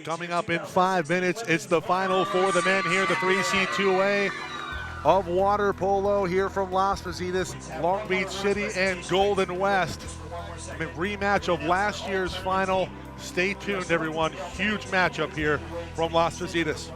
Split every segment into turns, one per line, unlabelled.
Coming up in 5 minutes, it's the final for the men here, the 3C2A of water polo here from Las Positas, Long Beach City, and Golden West. A rematch of last year's final. Stay tuned, everyone. Huge matchup here from Las Positas.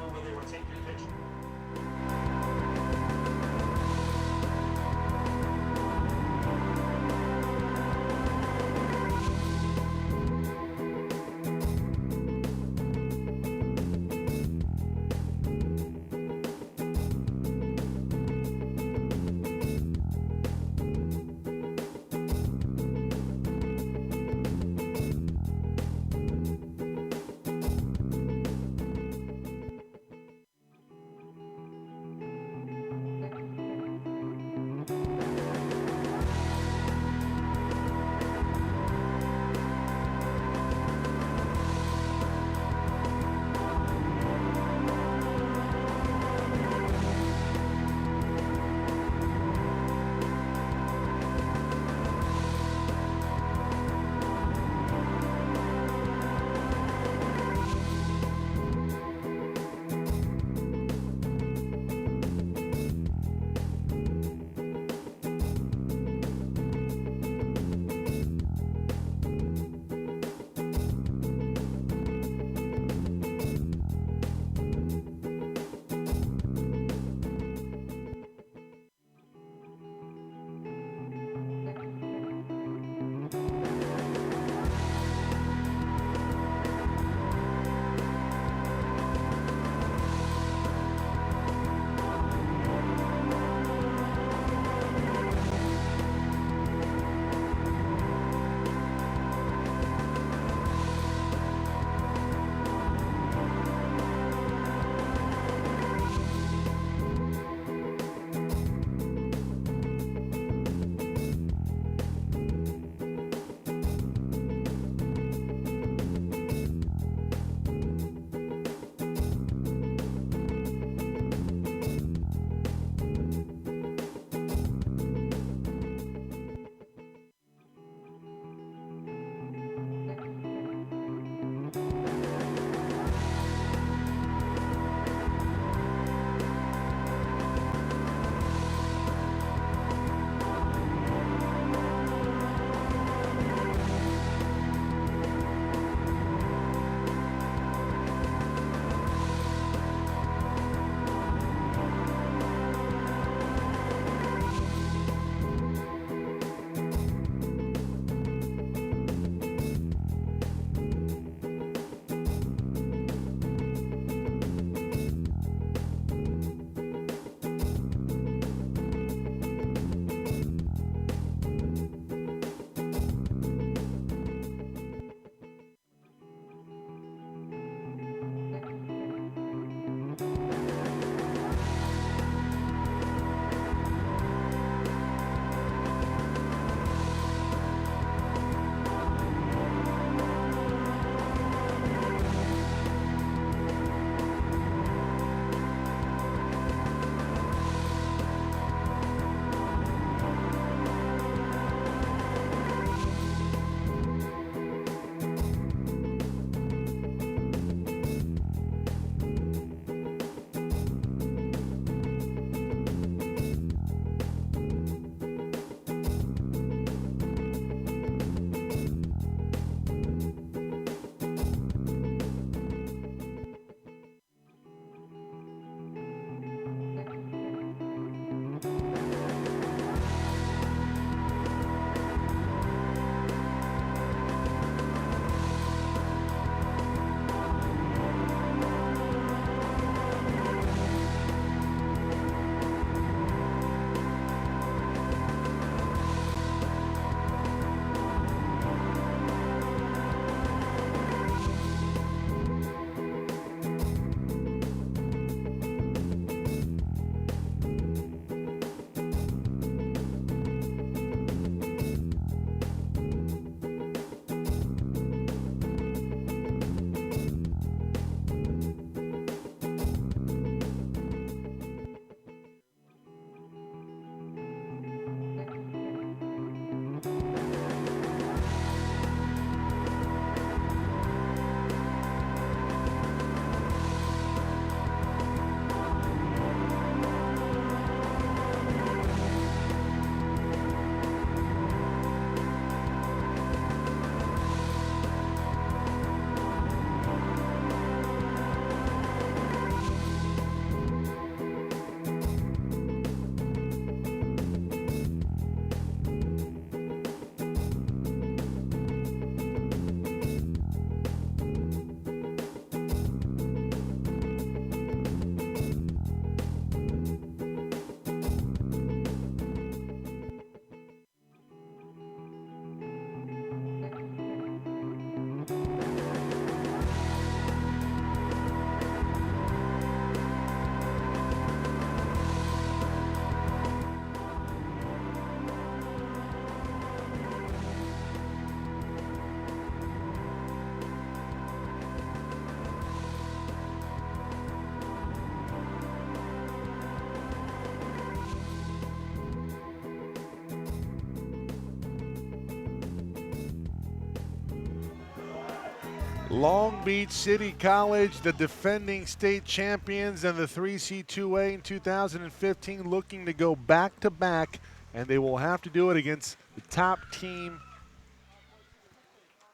Long Beach City College, the defending state champions, and the 3C2A in 2015, looking to go back-to-back, and they will have to do it against the top team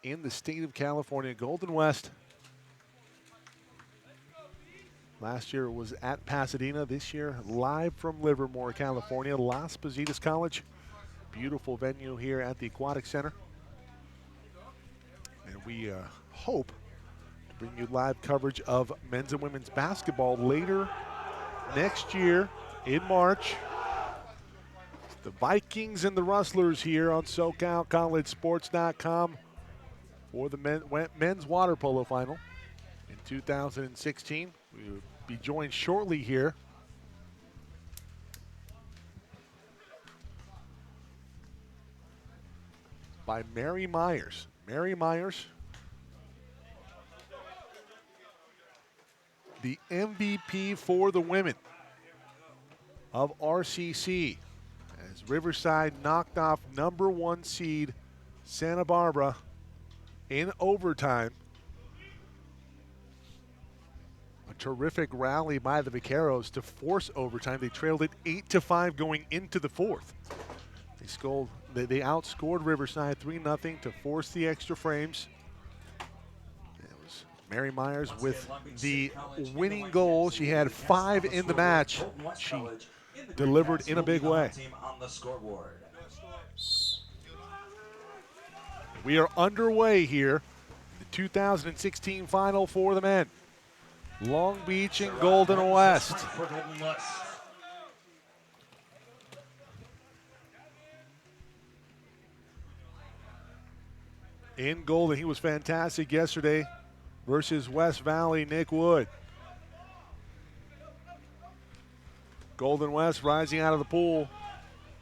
in the state of California, Golden West. Last year it was at Pasadena. This year, live from Livermore, California, Las Positas College. Beautiful venue here at the Aquatic Center. And we hope to bring you live coverage of men's and women's basketball later next year in March. The Vikings and the Rustlers here on SoCalCollegeSports.com for the men's water polo final in 2016. We will be joined shortly here by Mary Myers. Mary Myers, the MVP for the women of RCC, as Riverside knocked off #1 seed Santa Barbara in overtime. A terrific rally by the Vaqueros to force overtime. They trailed it 8-5 going into the fourth. They outscored Riverside 3-0 to force the extra frames. It was Mary Myers with the winning goal. She had 5 in the match. She delivered in a big way. We are underway here. The 2016 final for the men. Long Beach and Golden West. In Golden, he was fantastic yesterday versus West Valley, Nick Wood. Golden West rising out of the pool.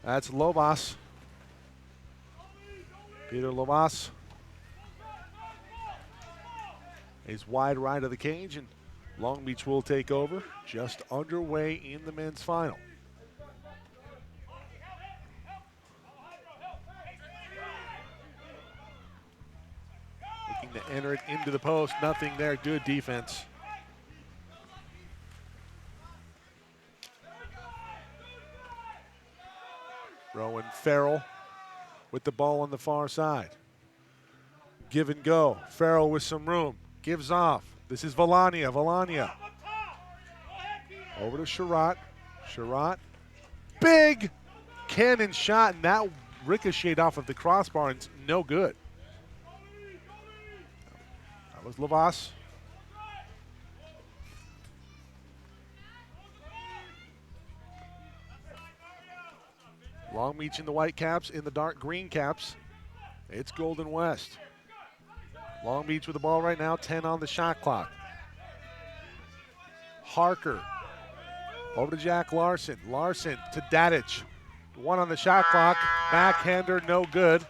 That's Lovas. Peter Lovas is wide right of the cage, and Long Beach will take over. Just underway in the men's final. Looking to enter it into the post. Nothing there. Good defense. Rowan Farrell with the ball on the far side. Give and go. Farrell with some room. Gives off. This is Valania. Valania. Over to Sherratt. Sherratt. Big cannon shot, and that ricocheted off of the crossbar, and it's no good. That was Lovas. Long Beach in the white caps, in the dark green caps. It's Golden West. Long Beach with the ball right now, 10 on the shot clock. Harker over to Jack Larson. Larson to Dadich. 1 on the shot clock. Backhander, no good.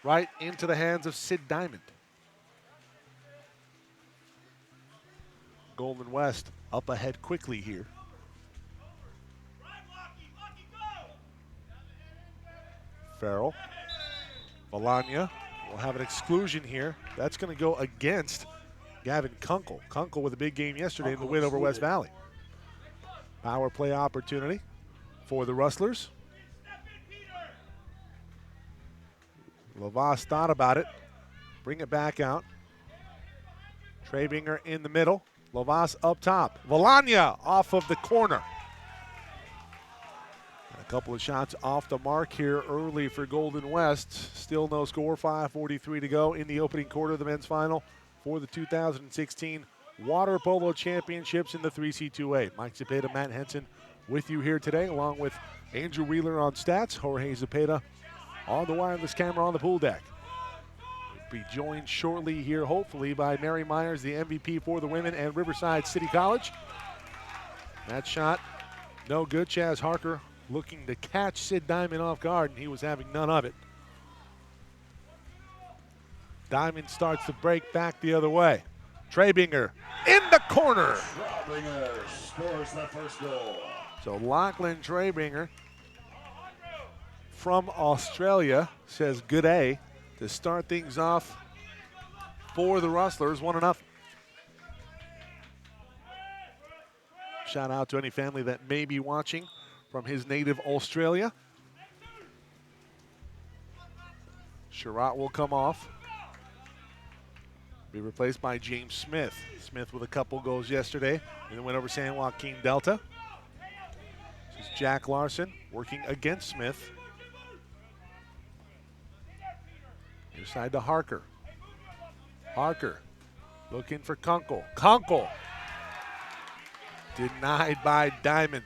Right into the hands of Sid Diamond. Golden West up ahead quickly here. Farrell. Valania will have an exclusion here. That's going to go against Gavin Kunkel. Kunkel with a big game yesterday in the win over West Valley. Power play opportunity for the Rustlers. Lovas thought about it. Bring it back out. Trebinger in the middle. Lovas up top. Valania off of the corner. A couple of shots off the mark here early for Golden West. Still no score, 5:43 to go in the opening quarter of the men's final for the 2016 Water Polo Championships in the 3C2A. Mike Zepeda, Matt Henson with you here today, along with Andrew Wheeler on stats, Jorge Zepeda on the wireless camera on the pool deck. We'll be joined shortly here, hopefully, by Mary Myers, the MVP for the women, and Riverside City College. That shot, no good. Chaz Harker looking to catch Sid Diamond off guard, and he was having none of it. Diamond starts to break back the other way. Trebinger in the corner.
Trebinger scores the first goal.
So Lachlan Trebinger from Australia says good day to start things off for the Rustlers, 1-0. Shout out to any family that may be watching from his native Australia. Sherratt will come off. Be replaced by James Smith. Smith with a couple goals yesterday in the win over San Joaquin Delta. This is Jack Larson working against Smith. Inside to Harker. Harker looking for Kunkel. Kunkel denied by Diamond.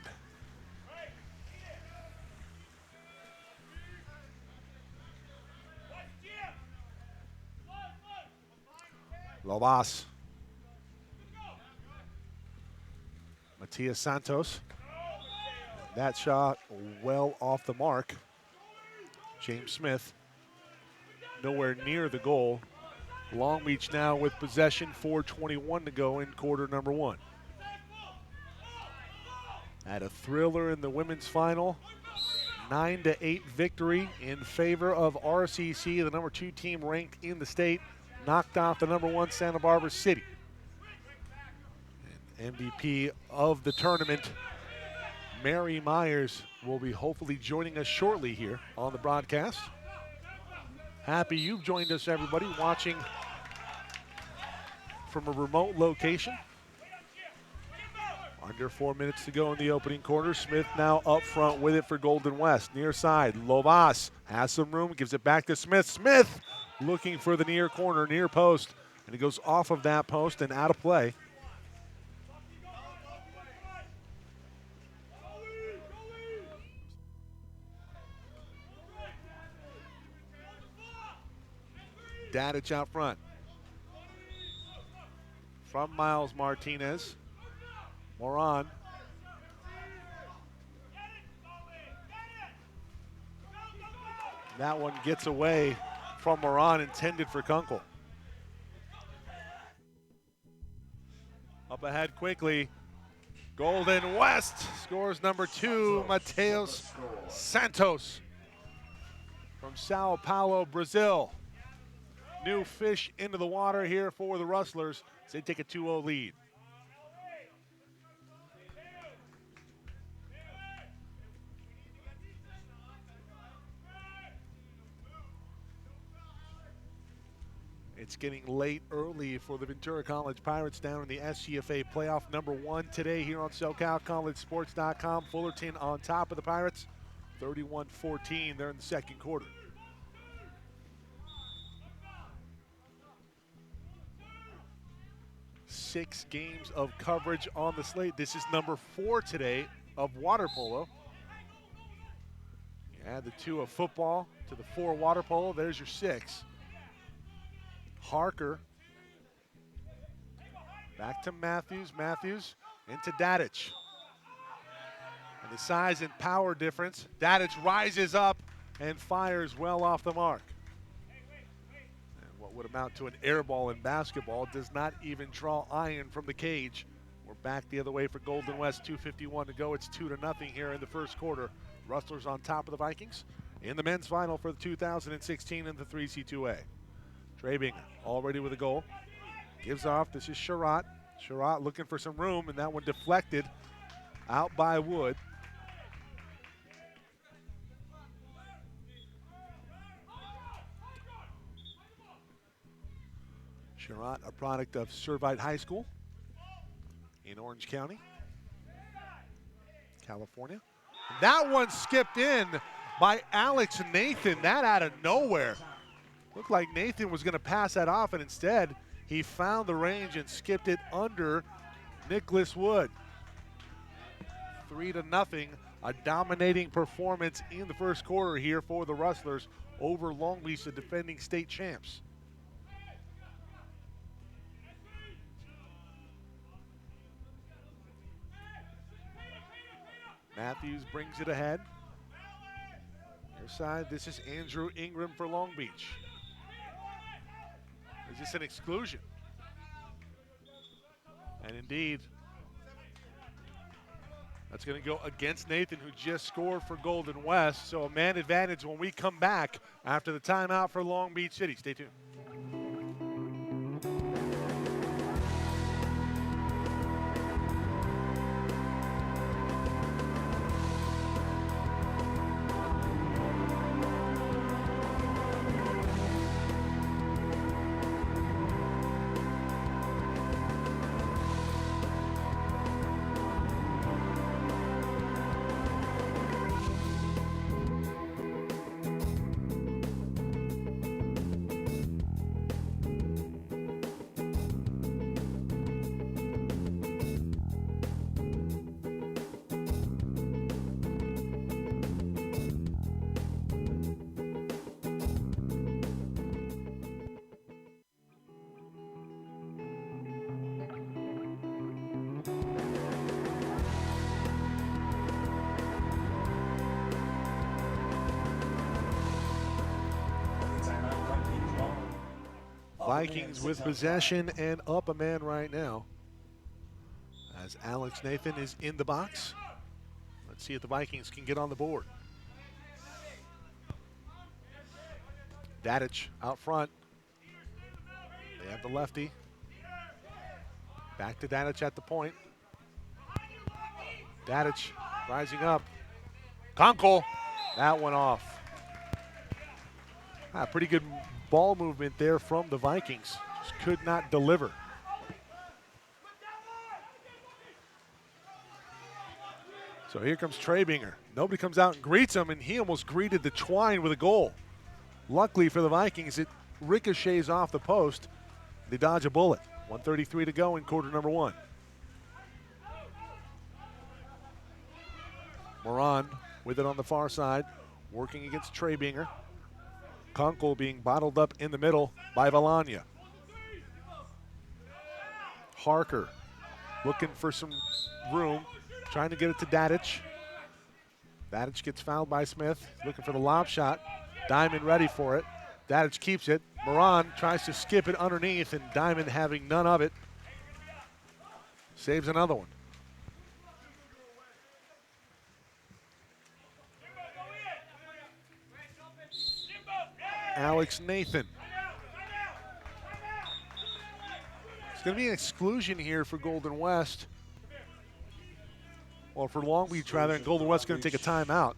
Lobas. Matias Santos. That shot well off the mark. James Smith nowhere near the goal. Long Beach now with possession, 4:21 to go in quarter number 1. Had a thriller in the women's final. 9-8 victory in favor of RCC, the number 2 team ranked in the state. Knocked off the number 1 Santa Barbara City. And MVP of the tournament, Mary Myers, will be hopefully joining us shortly here on the broadcast. Happy you've joined us, everybody, watching from a remote location. Under 4 minutes to go in the opening quarter. Smith now up front with it for Golden West. Near side, Lobas has some room, gives it back to Smith. Smith looking for the near corner, near post, and it goes off of that post and out of play. Dadich out front. From Miles Martinez. Moran. That one gets away from Moran, intended for Kunkel. Up ahead quickly. Golden West scores number 2, Mateus Santos from Sao Paulo, Brazil. New fish into the water here for the Rustlers as they take a 2-0 lead. It's getting late early for the Ventura College Pirates down in the SCFA playoff number 1 today here on SoCalCollegeSports.com. Fullerton on top of the Pirates, 31-14 there in the second quarter. Six games of coverage on the slate. This is number 4 today of water polo. You add the 2 of football to the 4 water polo, there's your 6. Harker, back to Matthews, Matthews into Dadich. And the size and power difference, Dadich rises up and fires well off the mark. And what would amount to an air ball in basketball does not even draw iron from the cage. We're back the other way for Golden West, 2:51 to go. It's 2-0 here in the first quarter. Rustlers on top of the Vikings in the men's final for the 2016 in the 3C2A. Trabinger already with a goal. Gives off. This is Sherratt. Sherratt looking for some room, and that one deflected out by Wood. Sherratt, a product of Servite High School in Orange County, California. That one skipped in by Alex Nathan. That out of nowhere. Looked like Nathan was going to pass that off, and instead he found the range and skipped it under Nicholas Wood. 3-0, a dominating performance in the first quarter here for the Rustlers over Long Beach, the defending state champs. Matthews brings it ahead. Near side, this is Andrew Ingram for Long Beach. Is this an exclusion? And indeed, that's going to go against Nathan, who just scored for Golden West. So a man advantage when we come back after the timeout for Long Beach City. Stay tuned. Vikings with possession and up a man right now. As Alex Nathan is in the box. Let's see if the Vikings can get on the board. Dadich out front. They have the lefty. Back to Dadich at the point. Dadich rising up. Conkle. That one off. Pretty good ball movement there from the Vikings. Just could not deliver. So here comes Trebinger. Nobody comes out and greets him, and he almost greeted the twine with a goal. Luckily for the Vikings, it ricochets off the post. They dodge a bullet. 1:33 to go in quarter number one. Moran with it on the far side, working against Trebinger. Kunkel being bottled up in the middle by Valanya. Harker looking for some room, trying to get it to Dadich. Dadich gets fouled by Smith, looking for the lob shot. Diamond ready for it. Dadich keeps it. Moran tries to skip it underneath, and Diamond, having none of it, saves another one. Alex Nathan. It's going to be an exclusion here for Golden West. Well, for Long Beach rather, and Golden West going to take a timeout.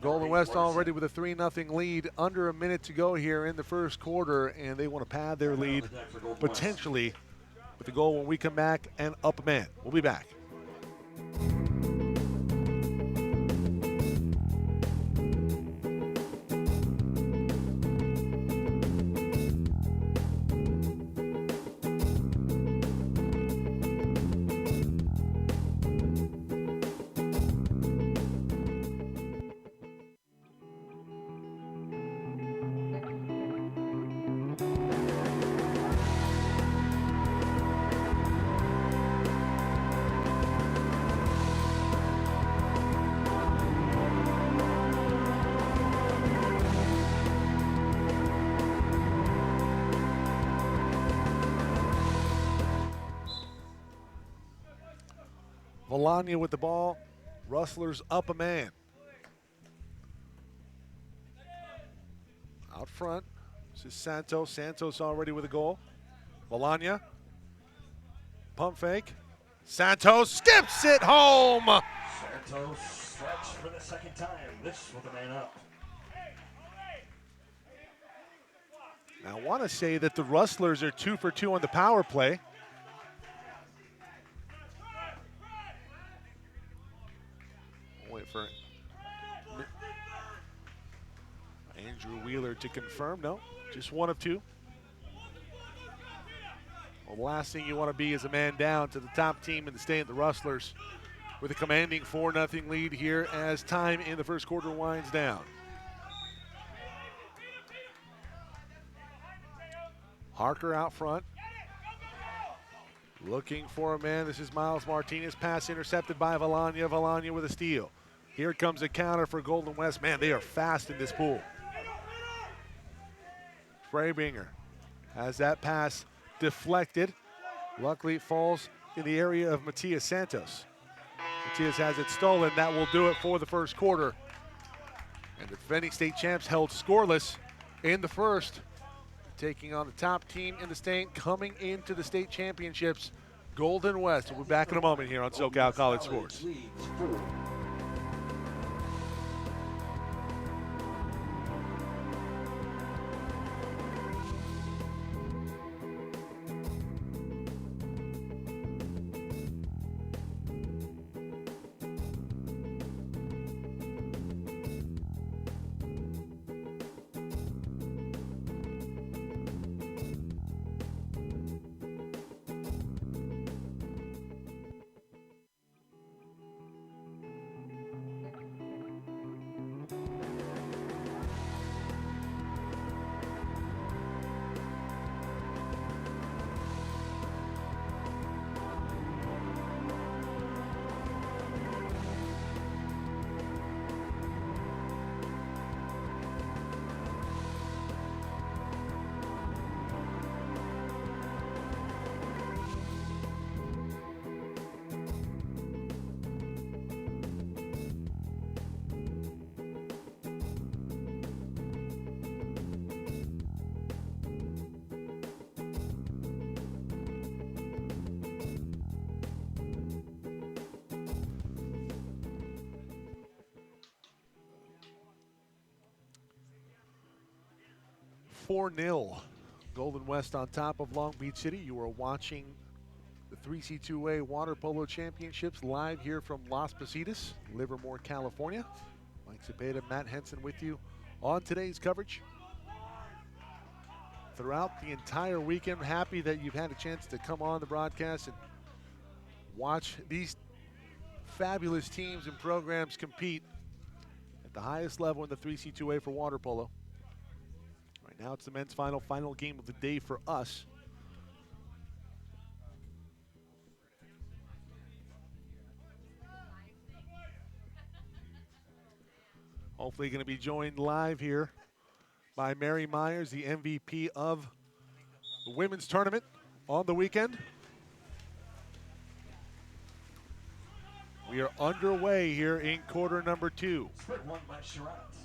Golden West already with a 3-0 lead, under a minute to go here in the first quarter, and they want to pad their lead potentially with the goal when we come back and up a man. We'll be back. Valanya with the ball. Rustlers up a man. Out front, this is Santos. Santos already with a goal. Valanya. Pump fake. Santos skips it home.
Santos stretch for the second time. This with the man up.
Now, I want to say that the Rustlers are 2 for 2 on the power play. Wait for Andrew Wheeler to confirm. No, just 1 of 2. Well, the last thing you want to be is a man down to the top team in the state, the Rustlers, with a commanding 4-0 lead here as time in the first quarter winds down. Harker out front. Looking for a man. This is Miles Martinez. Pass intercepted by Valanya. Valanya with a steal. Here comes a counter for Golden West. Man, they are fast in this pool. Freibinger has that pass deflected. Luckily, it falls in the area of Matias Santos. Matias has it stolen. That will do it for the first quarter. And the defending state champs held scoreless in the first, taking on the top team in the state coming into the state championships, Golden West. We'll be back in a moment here on SoCal College Sports. 4-0. Golden West on top of Long Beach City. You are watching the 3C2A Water Polo Championships live here from Las Positas, Livermore, California. Mike Cepeda, Matt Henson with you on today's coverage. Throughout the entire weekend, happy that you've had a chance to come on the broadcast and watch these fabulous teams and programs compete at the highest level in the 3C2A for water polo. Right now it's the men's final game of the day for us. Hopefully going to be joined live here by Mary Myers, the MVP of the women's tournament on the weekend. We are underway here in quarter number 2.
Sprint won by shoutouts.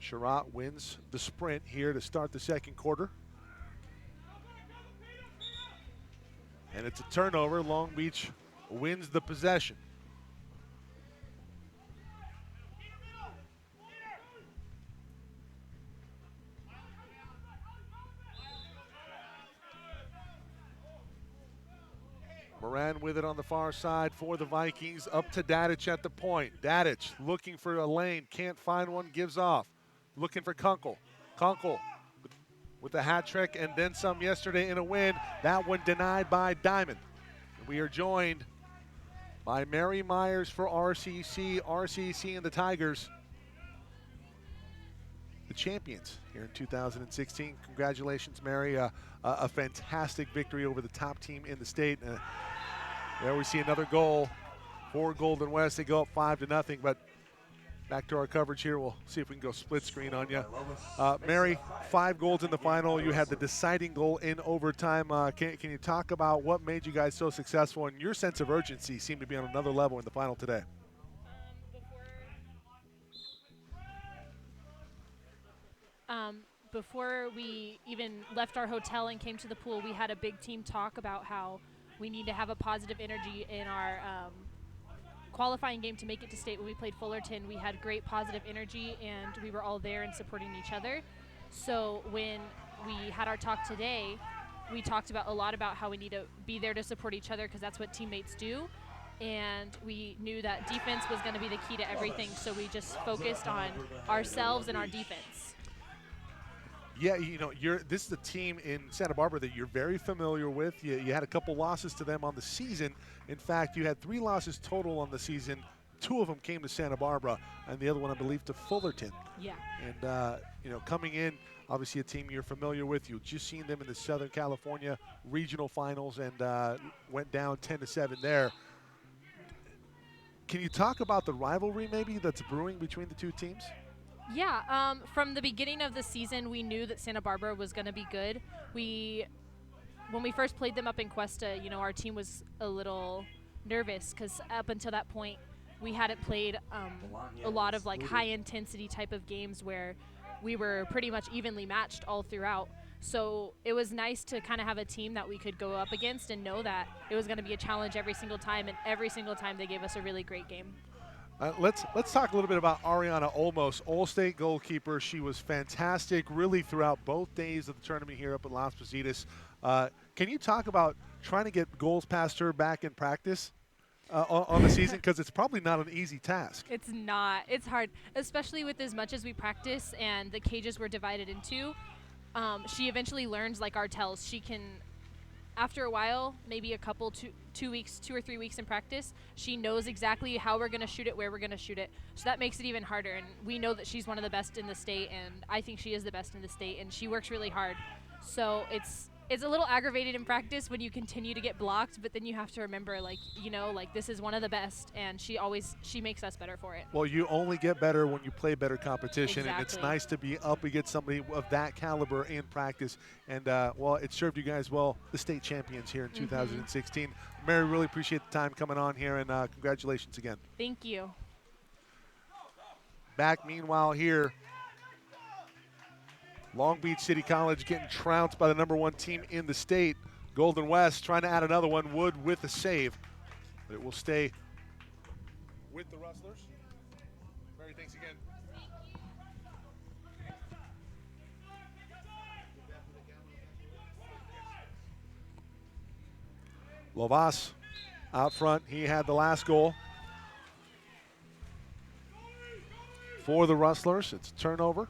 Sherratt wins the sprint here to start the second quarter. And it's a turnover. Long Beach wins the possession. Moran with it on the far side for the Vikings. Up to Dadic at the point. Dadic looking for a lane. Can't find one. Gives off. Looking for Kunkel. Kunkel with a hat trick and then some yesterday in a win. That one denied by Diamond. We are joined by Mary Myers for RCC. RCC and the Tigers, the champions here in 2016. Congratulations, Mary. A fantastic victory over the top team in the state. There we see another goal for Golden West. They go up 5-0, but back to our coverage here. We'll see if we can go split screen on you. Mary, 5 goals in the final. You had the deciding goal in overtime. Can you talk about what made you guys so successful, and your sense of urgency seemed to be on another level in the final today?
Before we even left our hotel and came to the pool, we had a big team talk about how we need to have a positive energy in our qualifying game to make it to state. When we played Fullerton, we had great positive energy and we were all there and supporting each other. So when we had our talk today, we talked a lot about how we need to be there to support each other because that's what teammates do. And we knew that defense was going to be the key to everything, so we just focused on ourselves and our defense.
Yeah, you know, this is a team in Santa Barbara that you're very familiar with. You had a couple losses to them on the season. In fact, you had 3 losses total on the season. 2 of them came to Santa Barbara, and the other one, I believe, to Fullerton.
Yeah.
And, you know, coming in, obviously a team you're familiar with. You've just seen them in the Southern California regional finals and went down 10-7 there. Can you talk about the rivalry maybe that's brewing between the 2 teams?
Yeah, from the beginning of the season, we knew that Santa Barbara was going to be good. When we first played them up in Cuesta, you know, our team was a little nervous because up until that point, we hadn't played a lot of like high-intensity type of games where we were pretty much evenly matched all throughout. So it was nice to kind of have a team that we could go up against and know that it was going to be a challenge every single time, and every single time they gave us a really great game.
Let's talk a little bit about Ariana Olmos, All-State goalkeeper. She was fantastic really throughout both days of the tournament here up at Las Positas. Can you talk about trying to get goals past her back in practice on the season? Because it's probably not an easy task.
It's not. It's hard, especially with as much as we practice and the cages were divided in 2. She eventually learns like our tells. She can, after a while, maybe a couple, 2 or 3 weeks in practice, she knows exactly how we're going to shoot it, where we're going to shoot it. So that makes it even harder. And we know that she's one of the best in the state, and I think she is the best in the state, and she works really hard. So it's a little aggravated in practice when you continue to get blocked, but then you have to remember, like, you know, like this is one of the best, and she makes us better for it.
Well, you only get better when you play better competition,
Exactly.
and it's nice to be up against somebody of that caliber in practice. And, well, it served you guys well, the state champions here in 2016. Mary, really appreciate the time coming on here, and congratulations again.
Thank you.
Back, meanwhile, here, Long Beach City College getting trounced by the #1 team in the state. Golden West trying to add another one. Wood with a save, but it will stay with the Rustlers. Mary, thanks again. Lovas out front. He had the last goal for the Rustlers. It's a turnover.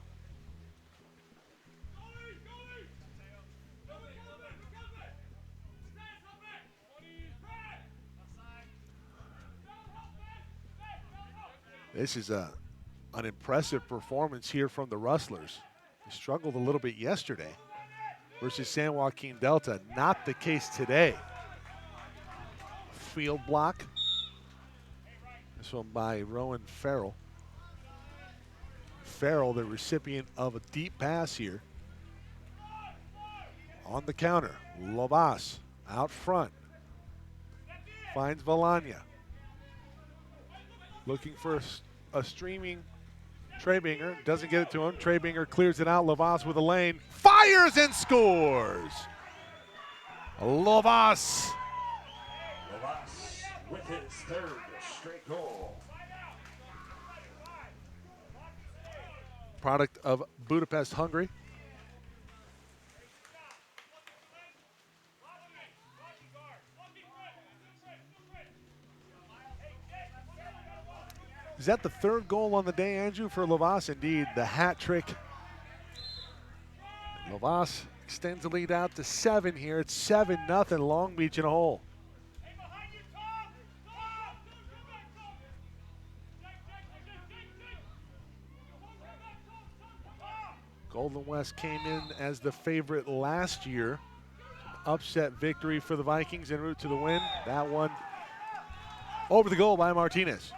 This is an impressive performance here from the Rustlers. They struggled a little bit yesterday versus San Joaquin Delta. Not the case today. Field block. This one by Rowan Farrell. Farrell, the recipient of a deep pass here. On the counter, Lovas out front. Finds Valanya. Looking for a streaming Trebinger. Doesn't get it to him. Trebinger clears it out. Lovas with a lane. Fires and scores! Lovas.
Lovas with his third straight goal.
Product of Budapest, Hungary. Is that the third goal on the day, Andrew, for Lovas? Indeed, the hat trick. Lovas extends the lead out to 7 here. It's 7-0 Long Beach in a hole. Golden West came in as the favorite last year. Upset victory for the Vikings en route to the win. That one over the goal by Martinez.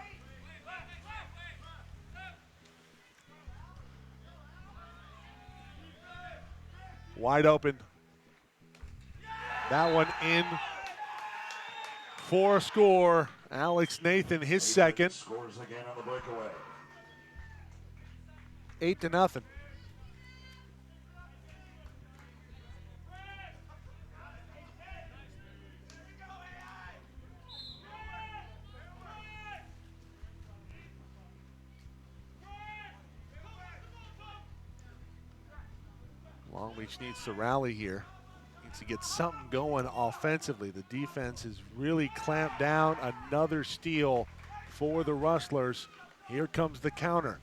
Wide open. That one in for a score. Alex Nathan, his second.
Scores again on the breakaway.
8-0. Long Beach needs to rally here. Needs to get something going offensively. The defense has really clamped down. Another steal for the Rustlers. Here comes the counter.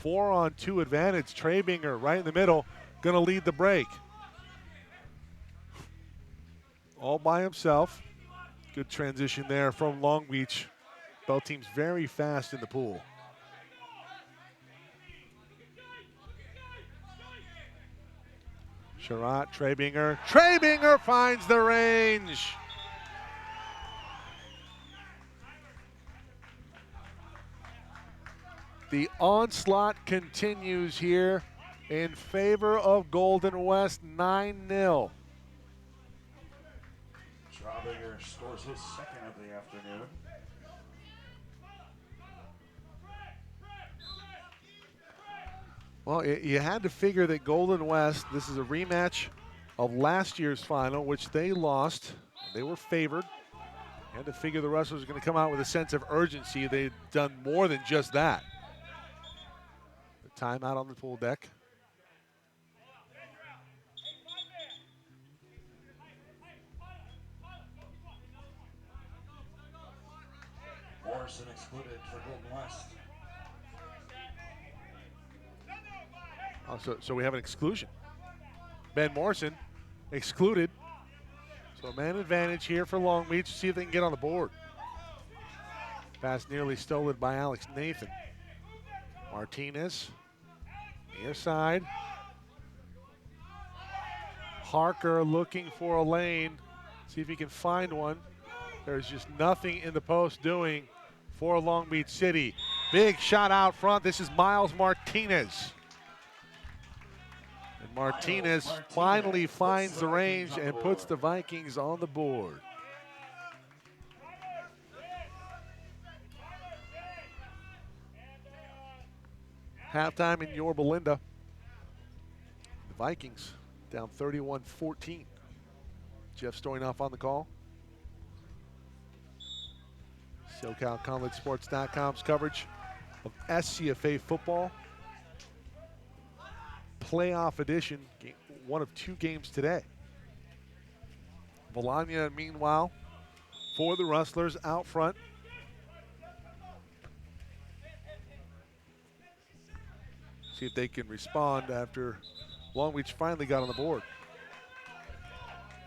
4-on-2 advantage. Trebinger right in the middle, gonna lead the break. All by himself. Good transition there from Long Beach. Both teams very fast in the pool. Sherratt, Trebinger. Trebinger finds the range. The onslaught continues here in favor of Golden West, 9-0.
Trebinger scores his second of the afternoon.
Well, you had to figure that Golden West, this is a rematch of last year's final, which they lost. They were favored. You had to figure the Rustlers were going to come out with a sense of urgency. They've done more than just that. The timeout on the pool deck.
Morrison excluded for Golden West.
Oh, so we have an exclusion. Ben Morrison excluded. So a man advantage here for Long Beach. See if they can get on the board. Pass nearly stolen by Alex Nathan. Martinez, near side. Harker looking for a lane. See if he can find one. There's just nothing in the post doing for Long Beach City. Big shot out front. This is Miles Martinez. And Martinez finally finds the range and puts the Vikings on the board. Halftime in Yorba Linda. The Vikings down 31-14. Jeff Stoynoff on the call. SoCalCollegeSports.com's coverage of SCFA football. Playoff edition, one of 2 games today. Volania, meanwhile, for the Rustlers out front. See if they can respond after Long Beach finally got on the board.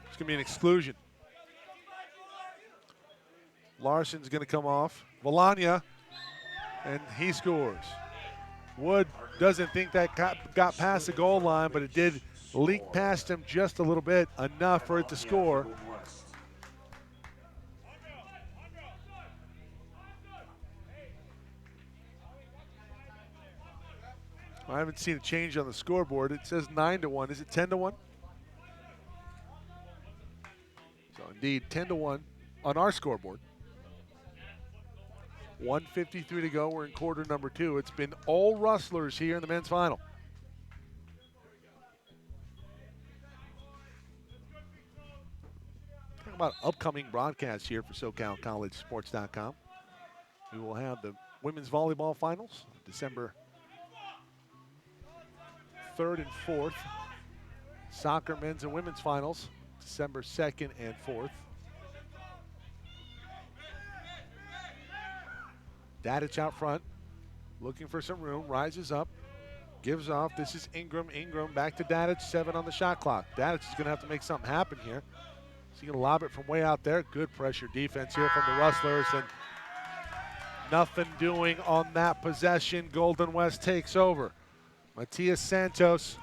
It's going to be an exclusion. Larson's going to come off. Volania, and he scores. Wood doesn't think that got past the goal line, but it did leak past him just a little bit, enough for it to score. I haven't seen a change on the scoreboard. It says 9-1. Is it 10-1? So indeed, 10-1 on our scoreboard. 1:53 to go. We're in quarter number 2. It's been all Rustlers here in the men's final. Talking about upcoming broadcasts here for SoCalCollegeSports.com. We will have the women's volleyball finals December 3rd and 4th. Soccer men's and women's finals December 2nd and 4th. Dadich out front, looking for some room, rises up, gives off. This is Ingram. Ingram back to Dadich, 7 on the shot clock. Dadich is going to have to make something happen here. He's going to lob it from way out there. Good pressure defense here from the Rustlers, and nothing doing on that possession. Golden West takes over. Matias Santos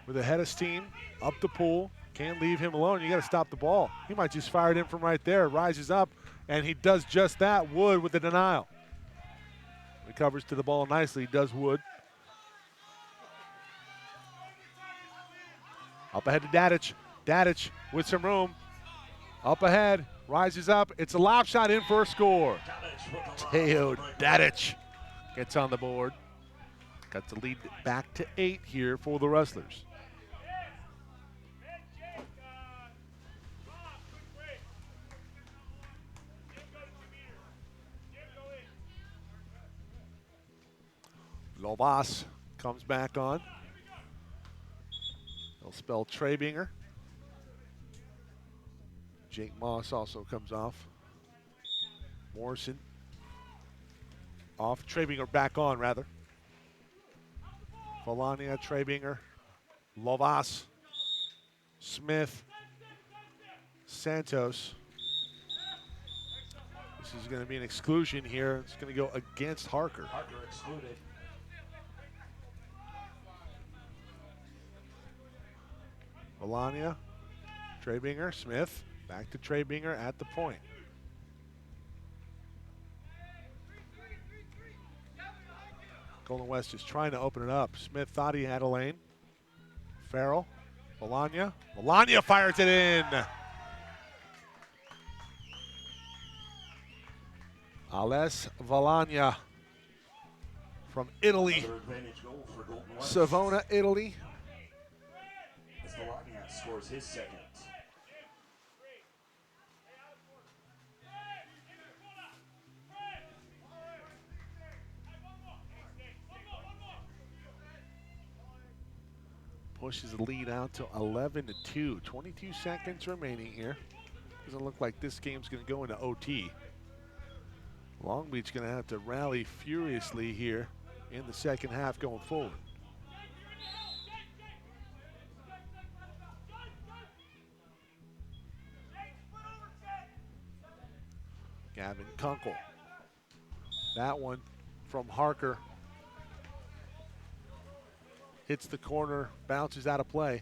with a head of steam up the pool. Can't leave him alone. You got to stop the ball. He might just fire it in from right there. Rises up, and he does just that. Wood with the denial. Recovers to the ball nicely, does Wood. Up ahead to Dadich. Dadich with some room. Up ahead, rises up. It's a lob shot in for a score. Teo Dadich gets on the board. Got the lead back to 8 here for the Rustlers. Lovas comes back on. They'll spell Trebinger. Jake Moss also comes off. Morrison off. Trebinger back on, rather. Volania, Trebinger, Lovas, Smith, Santos. This is going to be an exclusion here. It's going to go against Harker.
Harker excluded.
Volania, Trebinger, Smith, back to Trebinger at the point. Golden West is trying to open it up. Smith thought he had a lane. Farrell, Volania. Volania fires it in. Ales Volania from Italy.
Another advantage goal for Golden West.
Savona, Italy.
As Volania scores his second.
Pushes the lead out to 11-2. 22 seconds remaining here. Doesn't look like this game's going to go into OT. Long Beach going to have to rally furiously here in the second half going forward. Gavin Kunkel. That one from Harker. Hits the corner, bounces out of play.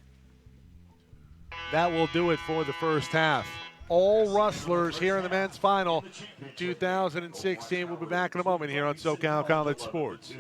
That will do it for the first half. All Rustlers here in the men's final 2016. We'll be back in a moment here on SoCal College Sports.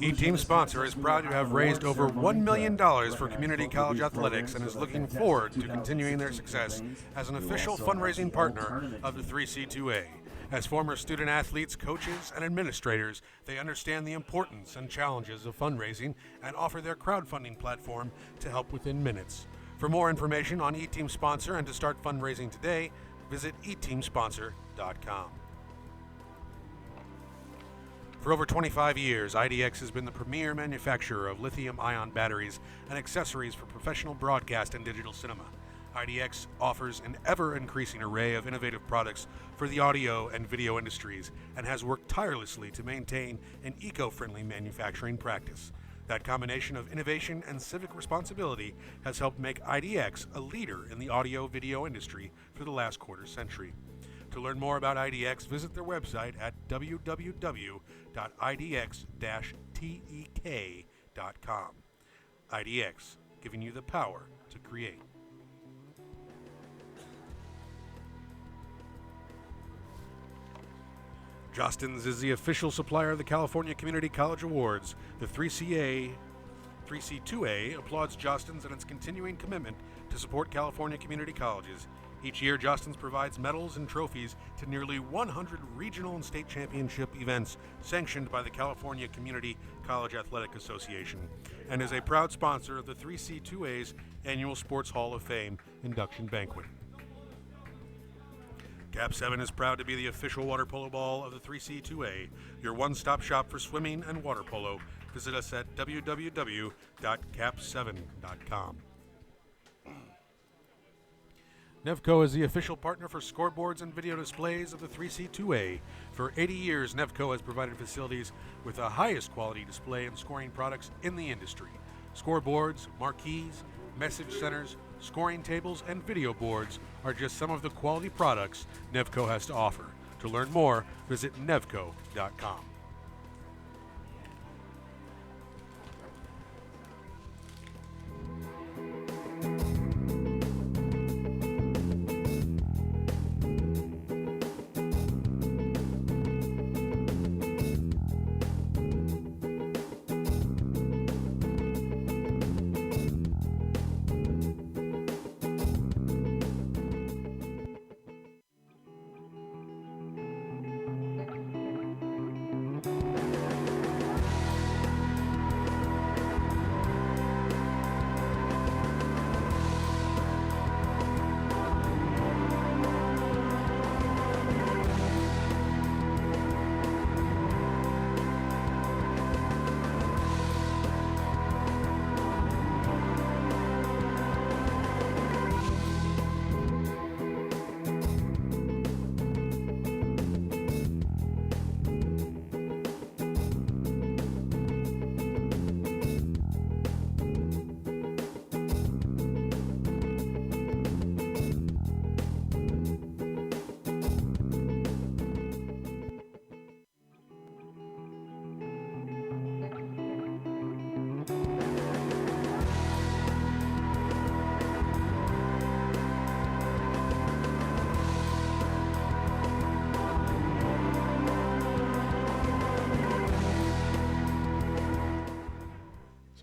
E-Team Sponsor is proud to have raised over $1 million for community college athletics and is looking forward to continuing their success as an official fundraising partner of the 3C2A. As former student athletes, coaches, and administrators, they understand the importance and challenges of fundraising and offer their crowdfunding platform to help within minutes. For more information on E-Team Sponsor and to start fundraising today, visit eteamsponsor.com. For over 25 years, IDX has been the premier manufacturer of lithium-ion batteries and accessories for professional broadcast and digital cinema. IDX offers an ever-increasing array of innovative products for the audio and video industries and has worked tirelessly to maintain an eco-friendly manufacturing practice. That combination of innovation and civic responsibility has helped make IDX a leader in the audio-video industry for the last quarter century. To learn more about IDX, visit their website at www.idx-tek.com. IDX, giving you the power to create. Jostens is the official supplier of the California Community College Awards. The 3C2A applauds Jostens and its continuing commitment to support California community colleges. Each year, Jostens provides medals and trophies to nearly 100 regional and state championship events sanctioned by the California Community College Athletic Association and is a proud sponsor of the 3C2A's annual Sports Hall of Fame induction banquet. Cap 7 is proud to be the official water polo ball of the 3C2A, your one-stop shop for swimming and water polo. Visit us at www.cap7.com. Nevco is the official partner for scoreboards and video displays of the 3C2A. For 80 years, Nevco has provided facilities with the highest quality display and scoring products in the industry. Scoreboards, marquees, message centers, scoring tables, and video boards are just some of the quality products Nevco has to offer. To learn more, visit nevco.com.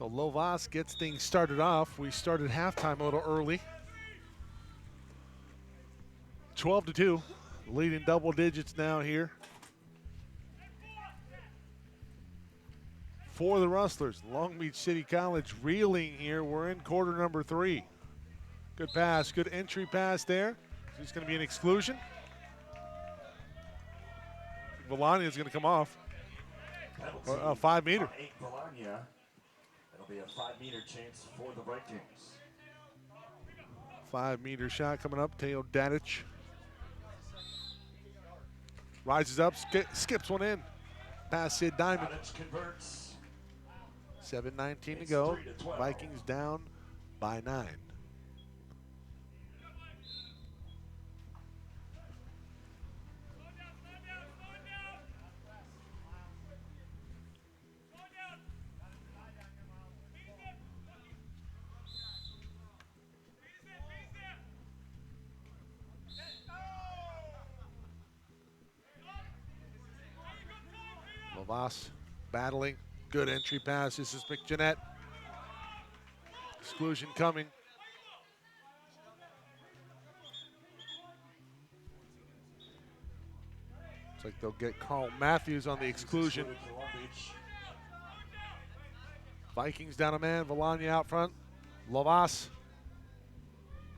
So Lovas gets things started off. We started halftime a little early. 12-2, leading double digits now here. For the Rustlers, Long Beach City College reeling here. We're in quarter number 3. Good pass, good entry pass there. It's going to be an exclusion. Volania is going to come off. Or a 5 meter.
It'll be a 5-meter chance for the Vikings.
5 meter shot coming up. Teo Dadich rises up, skips one in. Pass Sid Diamond.
Dadich converts.
7:19 to go. Vikings down by 9. Lovas battling, Good entry pass. This is McJanette. Exclusion coming. Looks like they'll get Carl Matthews on the exclusion. Vikings down a man. Volanya out front. Lovas.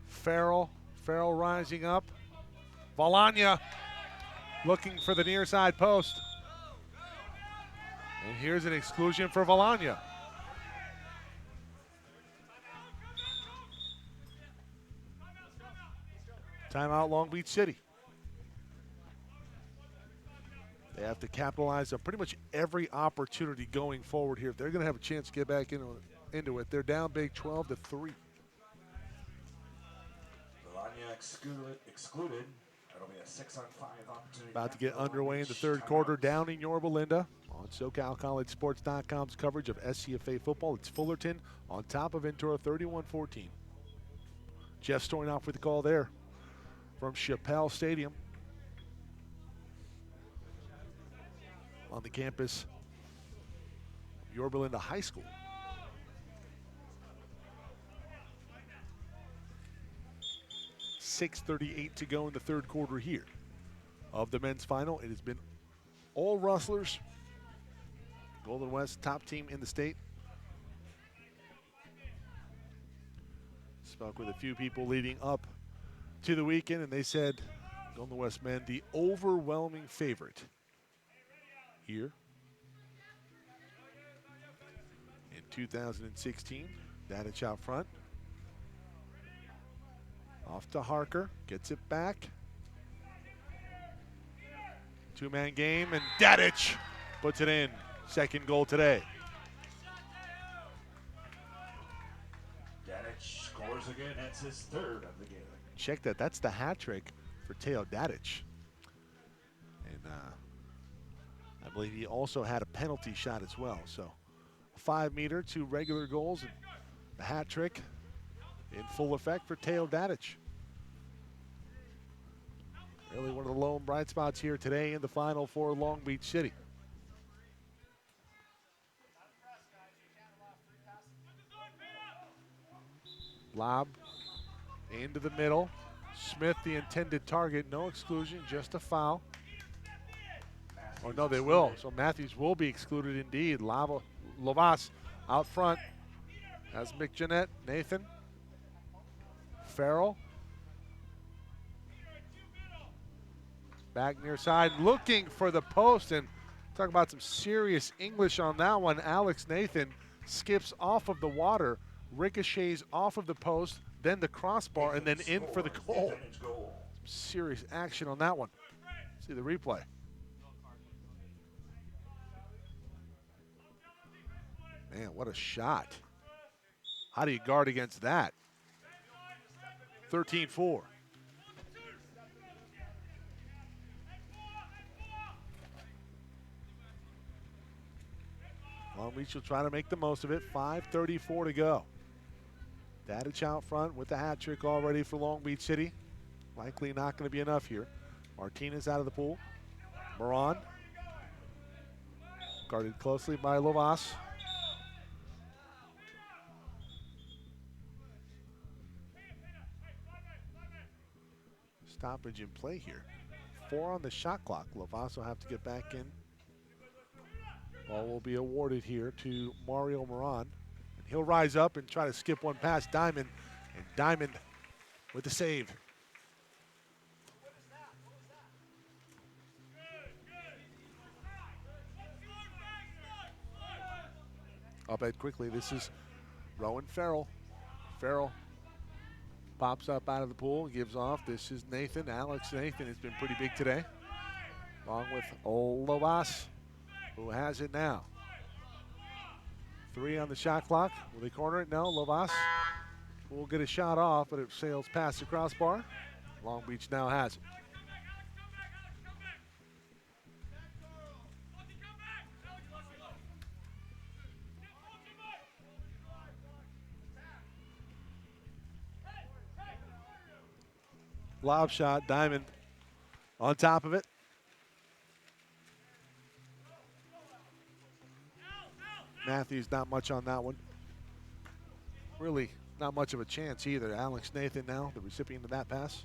Farrell. Farrell rising up. Volanya looking for the near side post. And here's an exclusion for Volanya. Timeout Long Beach City. They have to capitalize on pretty much every opportunity going forward here. If they're going to have a chance to get back into it, they're down big 12-3.
Volanya excluded. That'll be a 6-on-5 opportunity.
About to get underway in the third quarter down in Yorba Linda on SoCalCollegeSports.com's coverage of SCFA football. It's Fullerton on top of Ventura 31-14. Jeff Stoynoff with the call there from Chappelle Stadium on the campus of Yorba Linda High School. .638 to go in the third quarter here of the men's final. It has been all Rustlers. Golden West, top team in the state. Spoke with a few people leading up to the weekend, and they said Golden West men the overwhelming favorite here in 2016. Dadich out front. Off to Harker, gets it back. Two-man game, and Dadich puts it in. Second goal today.
Dadich scores again. That's his third of the game.
Check that. That's the hat trick for Teo Dadich. And I believe he also had a penalty shot as well. So a 5-meter, 2 regular goals, and the hat trick in full effect for Teo Dadich. Really one of the lone bright spots here today in the final for Long Beach City. Lob into the middle. Smith, the intended target. No exclusion, just a foul. Oh, no, they will. So Matthews will be excluded indeed. Lovas out front has McJanette, Nathan. Farrell. Back near side, looking for the post, and talk about some serious English on that one. Alex Nathan skips off of the water, ricochets off of the post, then the crossbar, and then in for the goal. Some serious action on that one. See the replay. Man, what a shot. How do you guard against that? 13-4. Long Beach will try to make the most of it. 5:34 to go. Dadich out front with the hat trick already for Long Beach City. Likely not going to be enough here. Martinez out of the pool. Moran. Guarded closely by Lovas. Stoppage in play here. 4 on the shot clock. Lovas will have to get back in. Ball will be awarded here to Mario Moran. And he'll rise up and try to skip one past Diamond. And Diamond with the save. Up ahead quickly. This is Rowan Farrell. Farrell pops up out of the pool, gives off. This is Nathan. Alex Nathan has been pretty big today. Along with Lovas, who has it now. 3 on the shot clock. Will they corner it? No. Lovas will get a shot off, but it sails past the crossbar. Long Beach now has it. Lob shot, Diamond on top of it. Matthews not much on that one. Really not much of a chance either. Alex Nathan now, the recipient of that pass.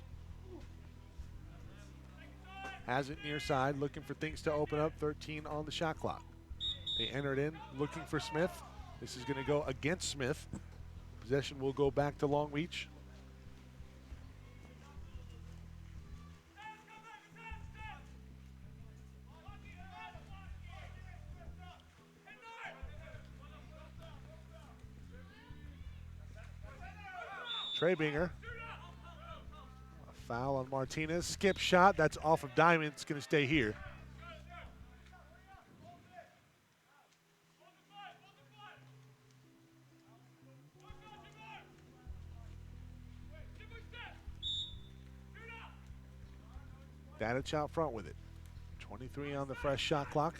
Has it near side, looking for things to open up. 13 on the shot clock. They enter it in, looking for Smith. This is going to go against Smith. Possession will go back to Long Beach. Trebinger. A foul on Martinez. Skip shot. That's off of Diamond. It's going to stay here. Dadich out front with it. 23 on the fresh shot clock.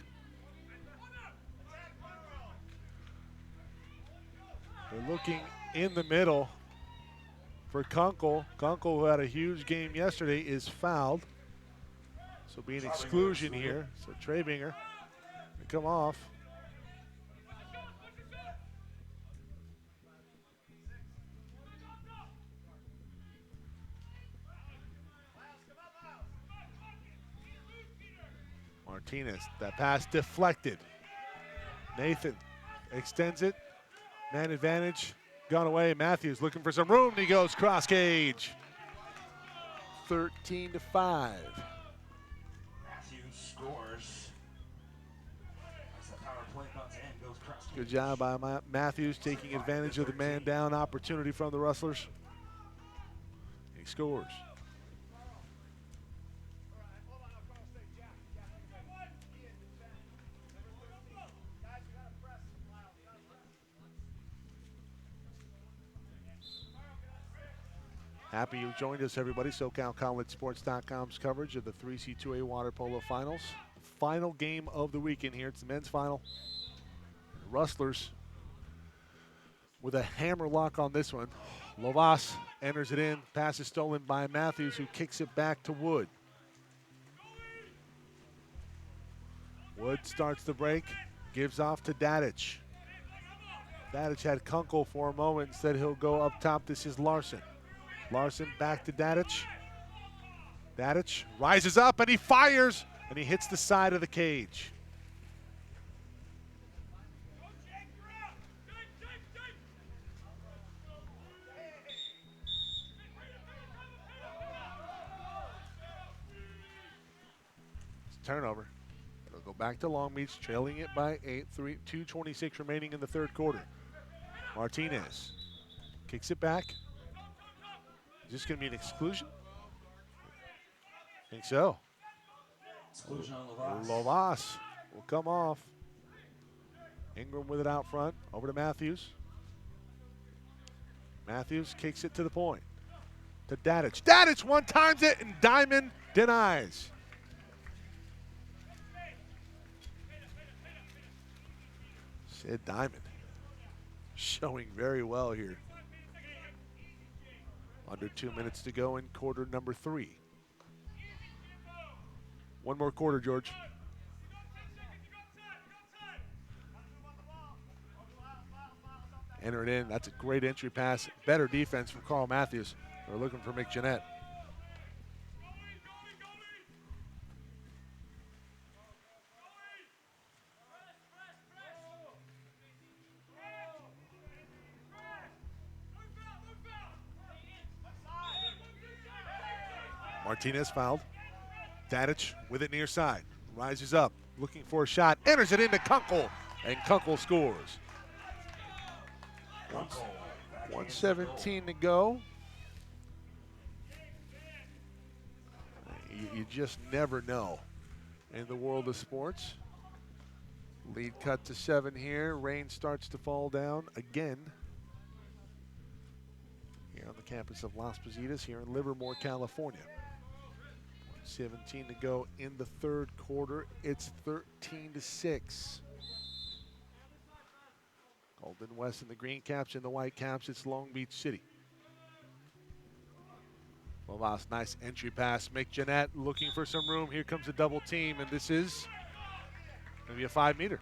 They're looking in the middle for Kunkel. Kunkel, who had a huge game yesterday, is fouled. So be an exclusion here. So Trebinger to come off. Martinez, that pass deflected. Nathan extends it. Man advantage, gone away. Matthews looking for some room, and he goes cross cage. 13-5.
Matthews scores. As the power play comes in, goes cross.
Good job by Matthews taking advantage of the man down opportunity from the Rustlers. He scores. Happy you joined us, everybody. SoCalCollegeSports.com's coverage of the 3C2A Water Polo Finals. Final game of the weekend here. It's the men's final. The Rustlers with a hammer lock on this one. Lovas enters it in. Pass is stolen by Matthews, who kicks it back to Wood. Wood starts the break, gives off to Dadich. Dadich had Kunkel for a moment, said he'll go up top. This is Larson. Larson back to Dadich. Dadich rises up and he fires and he hits the side of the cage. It's a turnover. It'll go back to Long Beach, trailing it by 8, 2:26 remaining in the third quarter. Martinez kicks it back. Is this going to be an exclusion? I think so.
Exclusion on Lovas.
Lovas will come off. Ingram with it out front. Over to Matthews. Matthews kicks it to the point. To Dadich. Dadich one-times it, and Diamond denies. Sid Diamond showing very well here. Under 2 minutes to go in quarter number 3. One more quarter, George. Enter it in. That's a great entry pass. Better defense from Carl Matthews. We're looking for McJeanette. Martinez fouled. Dadich with it near side. Rises up, looking for a shot. Enters it into Kunkel, and Kunkel scores. 1:17 to go. You just never know in the world of sports. Lead cut to 7 here. Rain starts to fall down again here on the campus of Las Positas here in Livermore, California. 17 to go in the third quarter. It's 13-6. Golden West in the green caps and the white caps. It's Long Beach City. Lovas, nice entry pass. McJeanette looking for some room. Here comes a double team, and this is going to be a 5-meter.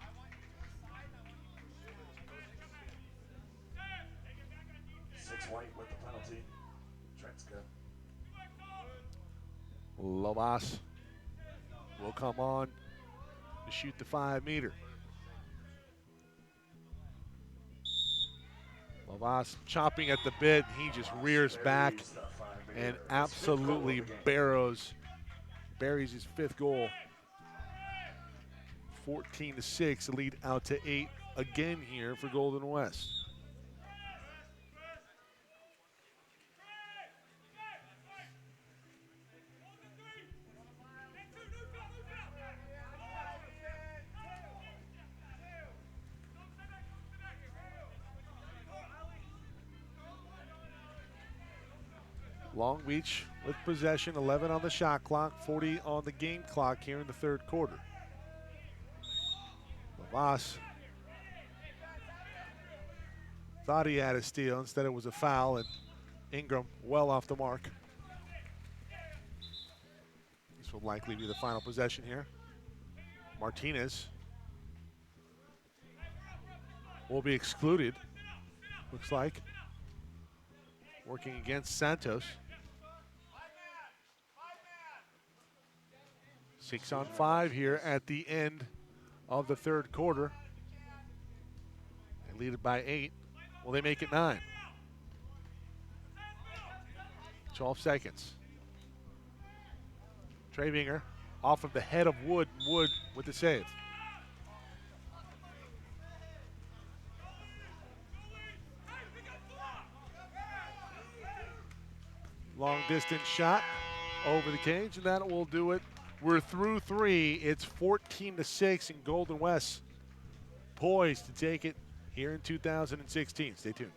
Lovas will come on to shoot the 5-meter. Lovas chopping at the bit. He just rears back and absolutely buries his 5th goal. 14-6, lead out to 8 again here for Golden West. Long Beach with possession, 11 on the shot clock, 40 on the game clock here in the 3rd quarter. Lovas thought he had a steal. Instead it was a foul, and Ingram well off the mark. This will likely be the final possession here. Martinez will be excluded, looks like. Working against Santos. 6 on 5 here at the end of the 3rd quarter. They lead it by 8. Will they make it 9? 12 seconds. Trevinger off of the head of Wood. Wood with the save. Long distance shot over the cage, and that will do it. We're through 3. It's 14-6, and Golden West poised to take it here in 2016. Stay tuned.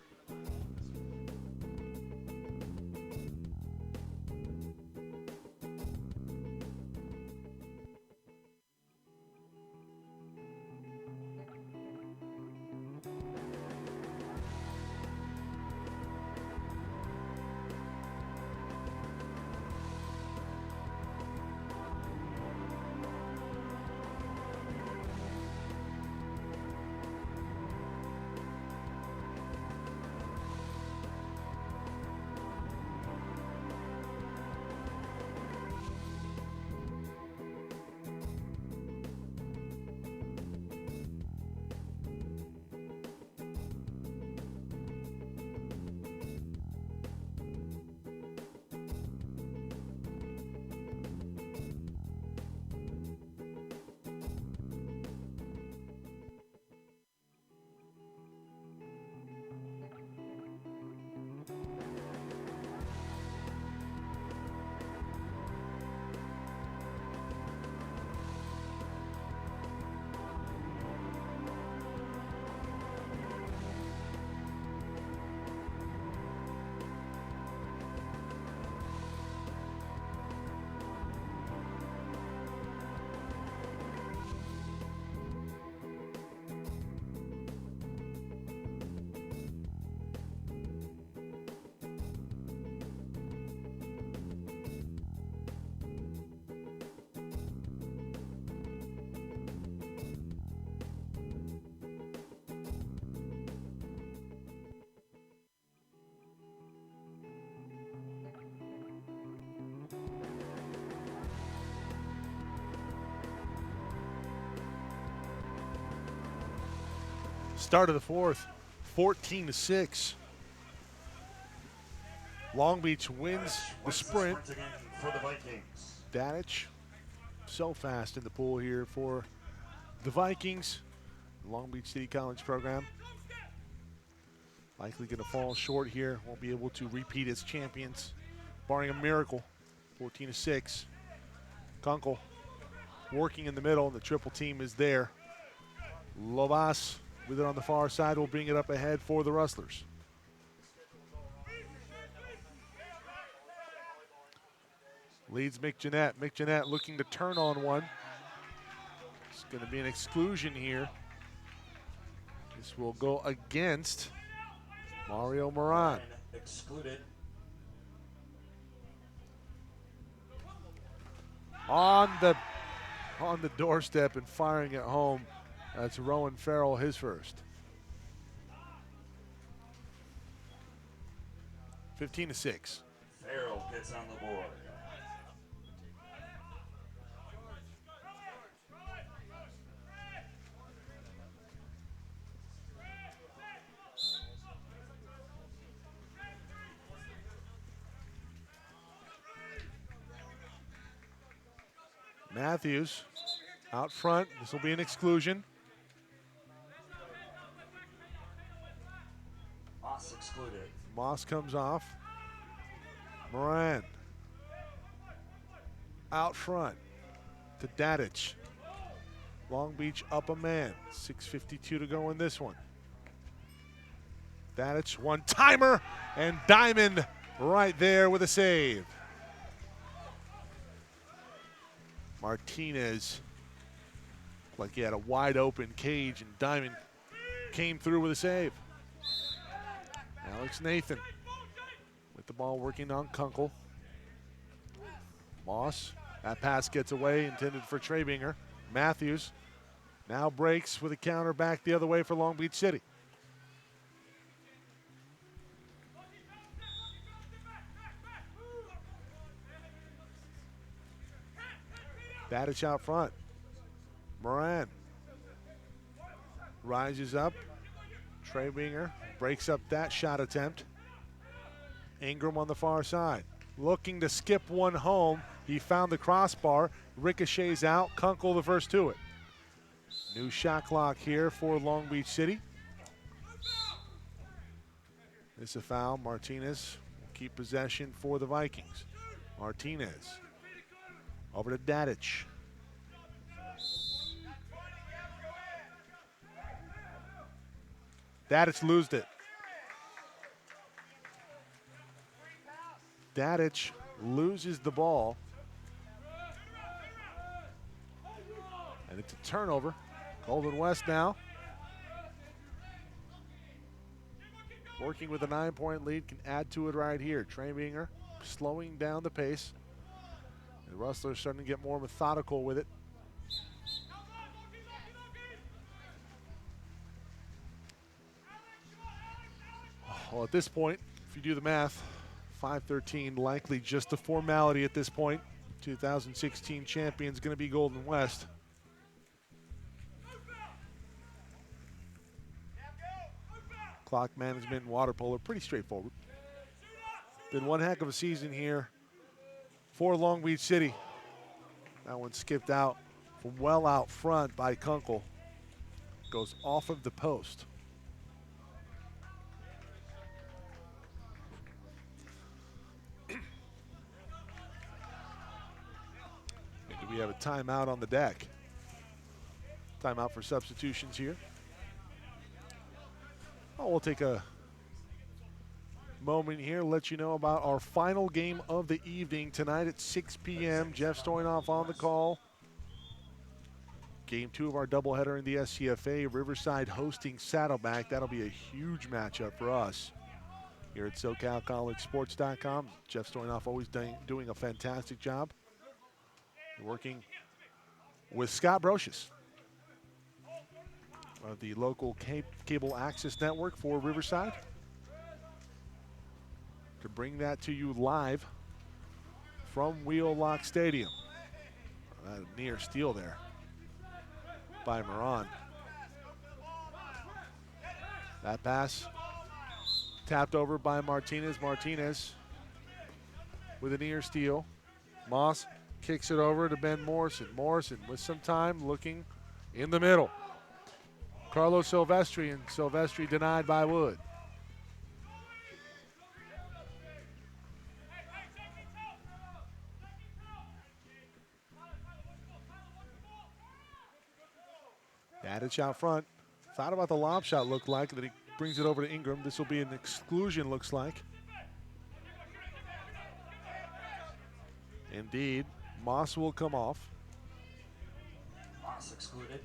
Start of the 4th, 14-6. Long Beach wins the sprint.
For the Vikings.
Dadich, so fast in the pool here for the Vikings. Long Beach City College program. Likely going to fall short here. Won't be able to repeat as champions, barring a miracle. 14-6. Kunkel working in the middle, and the triple team is there. Lovas with it on the far side will bring it up ahead for the Rustlers. Leads Mick Jeanette. Mick Jeanette looking to turn on one. It's going to be an exclusion here. This will go against Mario Moran.
Excluded.
On the doorstep and firing it home. That's Rowan Farrell, his first. 15-6.
Farrell gets on the board.
Matthews out front. This will be an exclusion.
Moss excluded.
Moss comes off. Moran out front to Dadich. Long Beach up a man. 6:52 to go in this one. Dadich, one-timer, and Diamond right there with a save. Martinez, like he had a wide open cage, and Diamond came through with a save. Alex Nathan with the ball working on Kunkel. Moss, that pass gets away, intended for Trebinger. Matthews now breaks with a counter back the other way for Long Beach City. Dadich out front. Moran rises up. Trebinger breaks up that shot attempt. Ingram on the far side. Looking to skip one home. He found the crossbar. Ricochets out. Kunkel the first to it. New shot clock here for Long Beach City. It's a foul. Martinez will keep possession for the Vikings. Martinez over to Dadich. Dadich losed it. Dadich loses the ball. And it's a turnover. Golden West now working with a 9-point lead, can add to it right here. Trebinger slowing down the pace. The Rustlers starting to get more methodical with it. Well, at this point, if you do the math, 5-13 likely just a formality at this point. 2016 champions going to be Golden West. Clock management and water polo, pretty straightforward. Been one heck of a season here for Long Beach City. That one skipped out from well out front by Kunkel. Goes off of the post. We have a timeout on the deck. Timeout for substitutions here. Oh, we'll take a moment here, let you know about our final game of the evening tonight at 6 p.m. Jeff Stoynoff on the call. Game 2 of our doubleheader in the SCFA. Riverside hosting Saddleback. That'll be a huge matchup for us here at SoCalCollegeSports.com. Jeff Stoynoff always doing a fantastic job. Working with Scott Brocious of the local cable access network for Riverside to bring that to you live from Wheelock Stadium. Near steal there by Moran. That pass tapped over by Martinez. Martinez with a near steal. Moss kicks it over to Ben Morrison. Morrison with some time looking in the middle. Carlos Silvestri, and Silvestri denied by Wood. Dadich out front. Thought about the lob shot looked like, that he brings it over to Ingram. This will be an exclusion, looks like. Indeed. Moss will come off.
Moss excluded.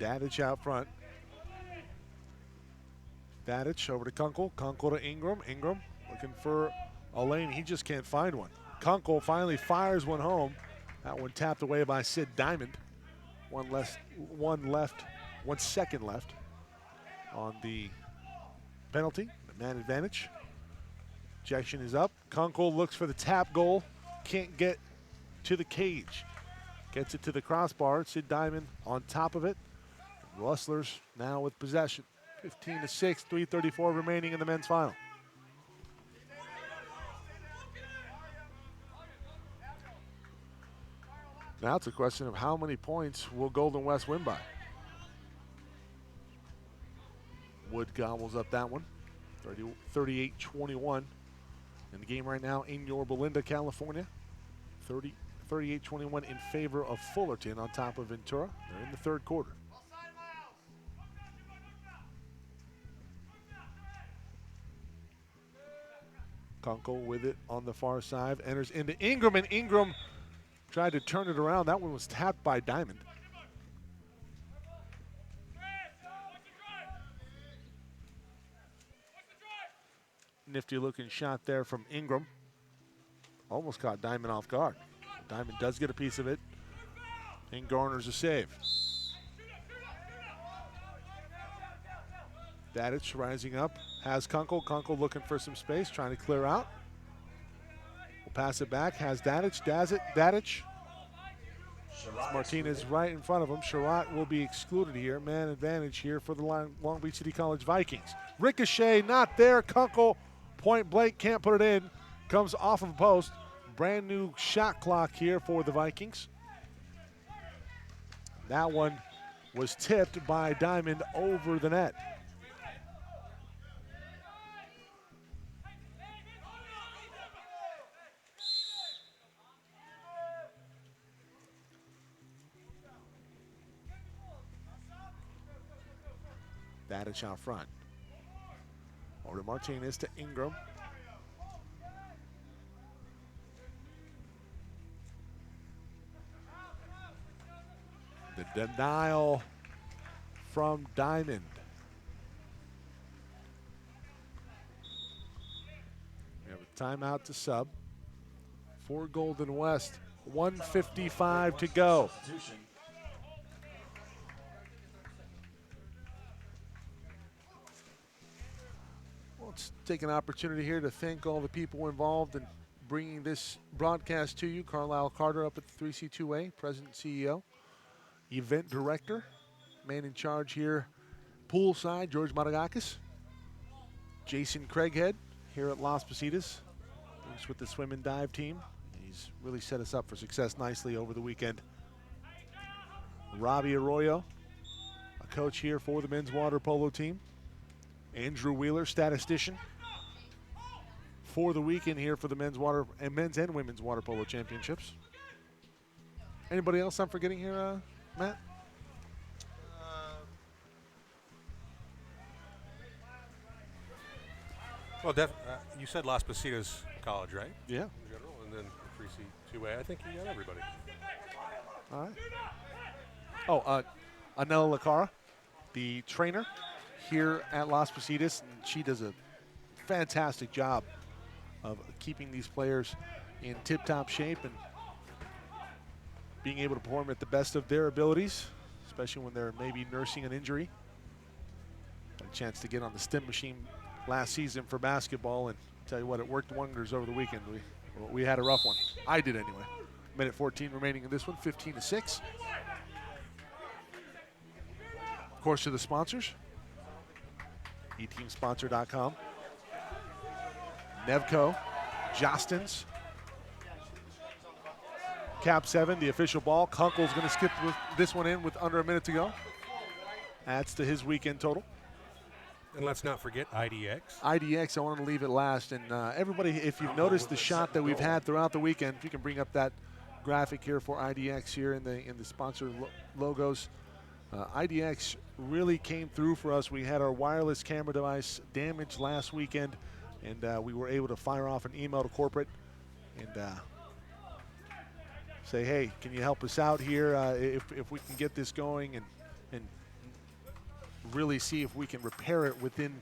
Dadich out front. Dadich over to Kunkel. Kunkel to Ingram. Ingram looking for a lane. He just can't find one. Kunkel finally fires one home. That one tapped away by Sid Diamond. One second left on the penalty. The man advantage. Ejection is up. Kunkel looks for the tap goal. Can't get to the cage. Gets it to the crossbar. Sid Diamond on top of it. Rustlers now with possession. 15-6, 3:34 remaining in the men's final. Now it's a question of how many points will Golden West win by. Wood gobbles up that one. 38-21 in the game right now in Yorba Linda, California. 38-21 in favor of Fullerton on top of Ventura. They're in the third quarter. Kunkel with it on the far side, enters into Ingram, and Ingram tried to turn it around. That one was tapped by Diamond. Nifty looking shot there from Ingram. Almost caught Diamond off guard. Diamond does get a piece of it and garners a save. Dadich rising up, has Kunkel. Kunkel looking for some space, trying to clear out. Will pass it back, has Dadich, Dadich. Martinez right in front of him. Sherratt will be excluded here. Man advantage here for the Long Beach City College Vikings. Ricochet not there. Kunkel point blank can't put it in. Comes off of a post. Brand new shot clock here for the Vikings. That one was tipped by Diamond over the net. Dadich out front. Over to Martinez to Ingram. The denial from Diamond. We have a timeout to sub for Golden West. 1:55 to go. Let's take an opportunity here to thank all the people involved in bringing this broadcast to you. Carlisle Carter up at the 3C2A, President CEO. Event Director, man in charge here, poolside, George Maragakis. Jason Craighead here at Las Positas. He's with the swim and dive team. He's really set us up for success nicely over the weekend. Robbie Arroyo, a coach here for the men's water polo team. Andrew Wheeler, statistician for the weekend here for the men's and women's water polo championships. Anybody else I'm forgetting here, Matt?
Well, you said Las Positas College, right?
Yeah.
In general, and then 3C2A. I think you got everybody.
All right. Oh, Anela Lacara, the trainer here at Las Positas, and she does a fantastic job of keeping these players in tip-top shape and being able to perform at the best of their abilities, especially when they're maybe nursing an injury. Had a chance to get on the stim machine last season for basketball, and tell you what, it worked wonders over the weekend. We had a rough one. I did anyway. Minute 14 remaining in this one, 15-6. Of course, to the sponsors. eTeamSponsor.com. Nevco, Jostens, Cap 7, the official ball. Kunkel's going to skip this one in with under a minute to go. Adds to his weekend total.
And let's not forget IDX.
IDX, I wanted to leave it last. And everybody, if you've noticed the shot that we've had throughout the weekend, if you can bring up that graphic here for IDX here in the sponsor logos. IDX really came through for us. We had our wireless camera device damaged last weekend, and we were able to fire off an email to corporate and say, hey, can you help us out here if we can get this going and really see if we can repair it within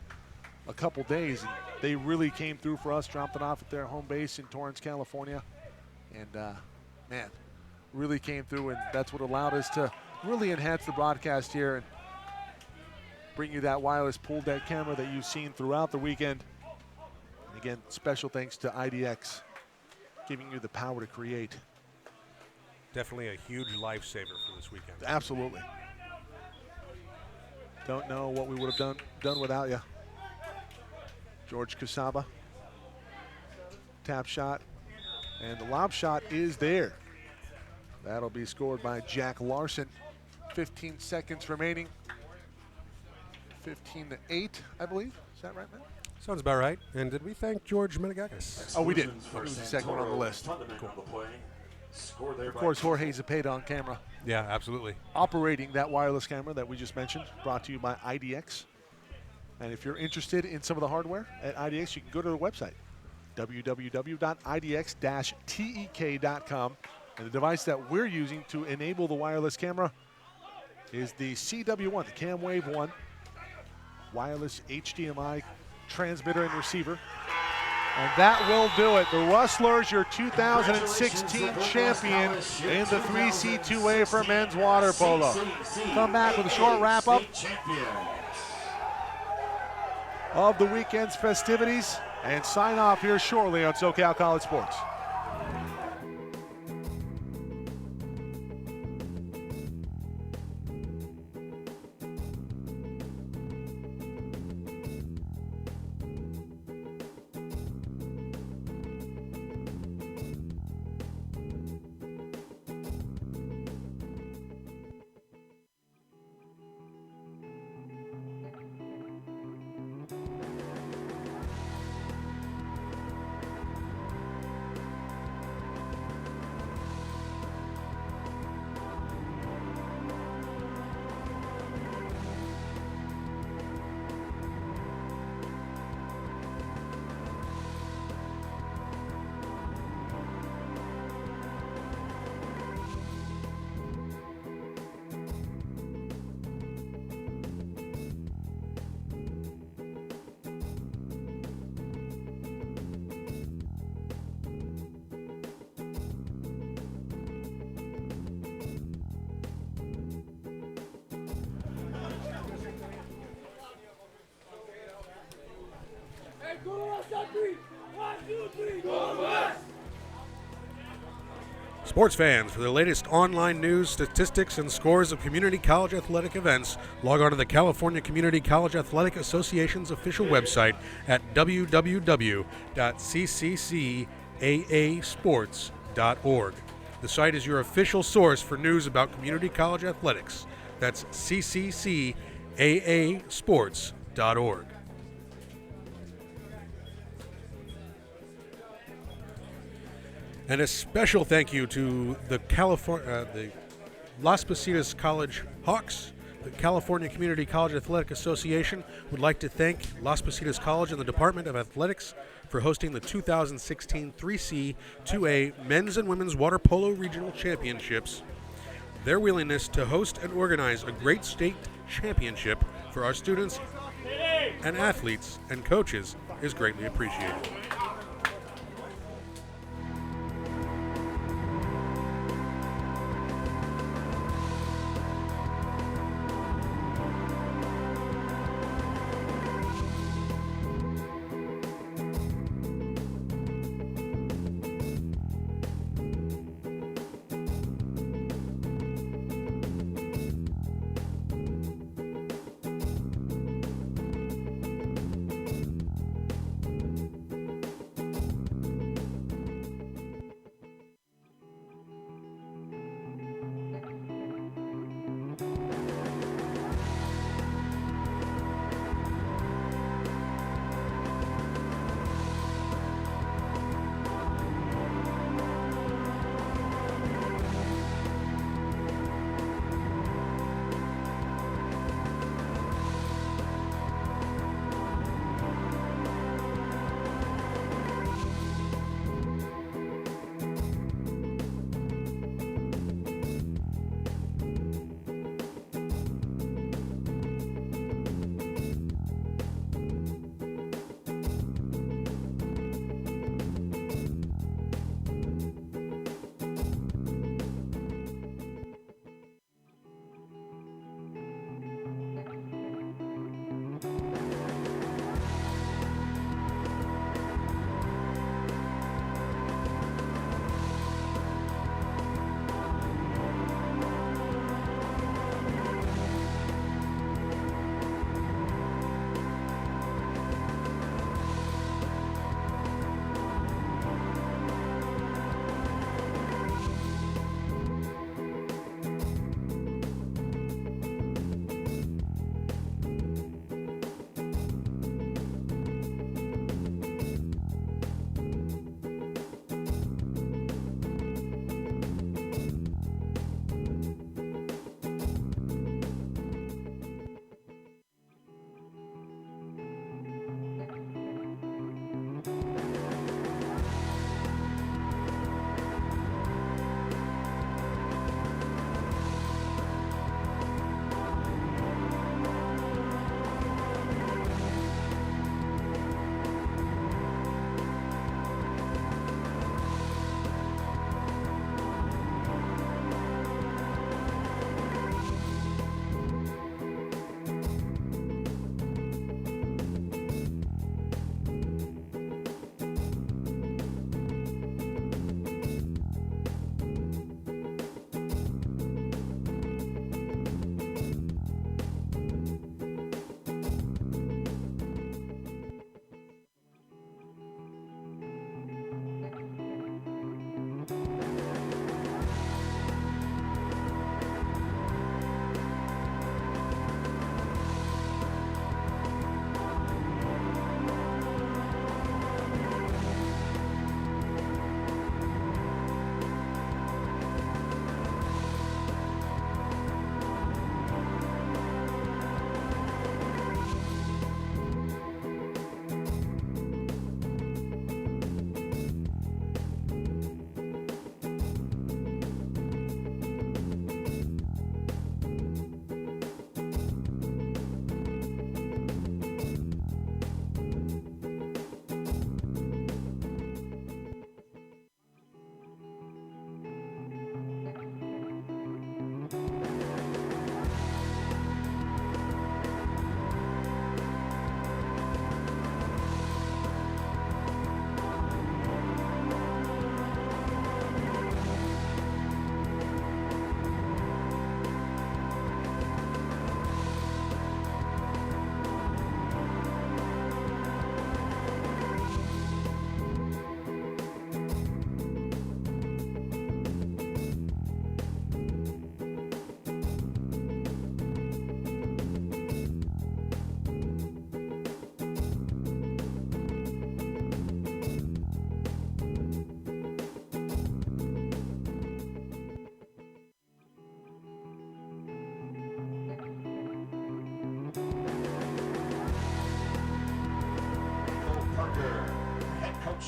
a couple days. And they really came through for us, dropped it off at their home base in Torrance, California. And, man, really came through, and that's what allowed us to really enhance the broadcast here and bring you that wireless pool deck camera that you've seen throughout the weekend. And again, special thanks to IDX, giving you the power to create.
Definitely a huge lifesaver for this weekend.
Absolutely. Don't know what we would have done without you. George Casaba. Tap shot. And the lob shot is there. That'll be scored by Jack Larson. 15 seconds remaining. 15-8, I believe. Is that right, man?
Sounds about right. And did we thank George Menegakis?
Oh, we did. He was the second one on the list. Of course, Jorge Zepeda on camera,
Yeah, absolutely.
operating that wireless camera that we just mentioned, brought to you by IDX. And if you're interested in some of the hardware at IDX, you can go to the website, www.idx-tek.com. And the device that we're using to enable the wireless camera is the CW1, the CamWave 1, wireless HDMI transmitter and receiver. And that will do it. The Rustlers, your 2016 champion in the 3C2A for men's water polo. Come back with a short wrap-up of the weekend's festivities and sign off here shortly on SoCal College Sports.
Sports fans, for the latest online news, statistics, and scores of community college athletic events, log on to the California Community College Athletic Association's official website at www.cccaasports.org. The site is your official source for news about community college athletics. That's cccaasports.org. And a special thank you to the Las Positas College Hawks. The California Community College Athletic Association would like to thank Las Positas College and the Department of Athletics for hosting the 2016 3C2A Men's and Women's Water Polo Regional Championships. Their willingness to host and organize a great state championship for our students and athletes and coaches is greatly appreciated.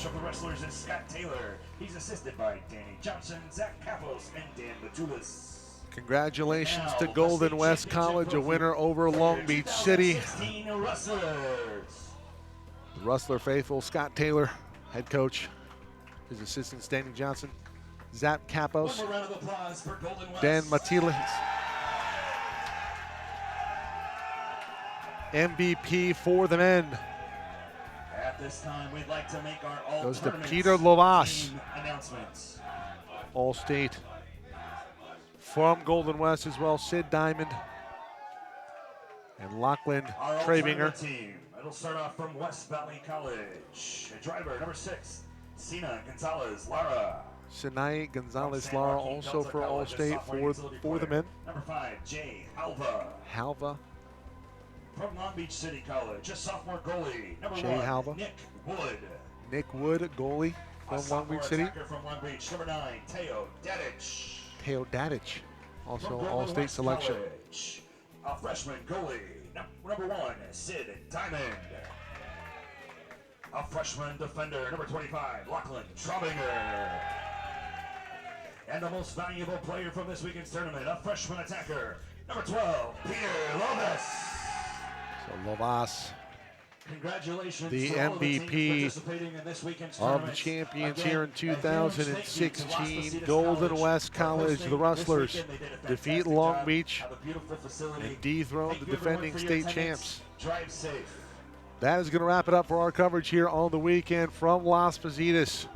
from the wrestlers is Scott Taylor. He's assisted by Danny Johnson, Zach Kapos, and Dan Batulis.
Congratulations to Golden West College, a winner over Long Beach City.
Rustlers.
The Rustler faithful, Scott Taylor, head coach. His assistants, Danny Johnson, Zach Kapos,
One more round of applause for Golden West.
Dan Matilas. MVP for the men
At this time, we'd like to make our all
goes to
tournament
Peter Lovas,
team announcements.
All-State. From Golden West as well, Sid Diamond and Lachlan
Our all
Trebinger.
tournament team. It'll start off from West Valley College. A driver, number 6, Sina Gonzalez Lara.
Sinai Gonzalez
San
Lara
Joaquin
also
Delta
for
College, a
All-State
sophomore
for
utility
the
player.
men.
Number 5, Jay Halva.
Halva,
From Long Beach City College, a sophomore goalie. Number
Jay
1,
Halva.
Nick Wood.
Nick Wood, goalie
A
from Long
sophomore
Beach City.
attacker from Long Beach. Number 9, Teo Dadich.
Teo Dadich, also
From Golden
All-State
West
selection.
College, a freshman goalie. Number 1, Sid Diamond. A freshman defender, number 25, Lachlan Trobinger. And the most valuable player from this weekend's tournament, a freshman attacker, number 12, Peter Lovis.
So Lovas,
Congratulations
the
to all of the
MVP
teams participating in this weekend's
of the
tournament.
champions
Again,
here in
a huge thank you to Las
2016.
Positas
Golden
College
West
for
College,
hosting
the
this
Rustlers,
weekend. They did a
defeat
fantastic
Long
job.
Beach
Have a beautiful facility.
and dethrone
Thank
the
you, everyone,
defending
for your
state
attendance.
champs.
Drive safe.
That is going to wrap it up for our coverage here on the weekend from Las Positas.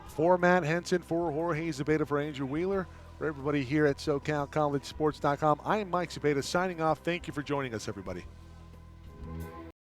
For Matt Henson, for Jorge Zepeda, for Andrew Wheeler, for everybody here at SoCalCollegeSports.com, I am Mike Zepeda signing off. Thank you for joining us, everybody.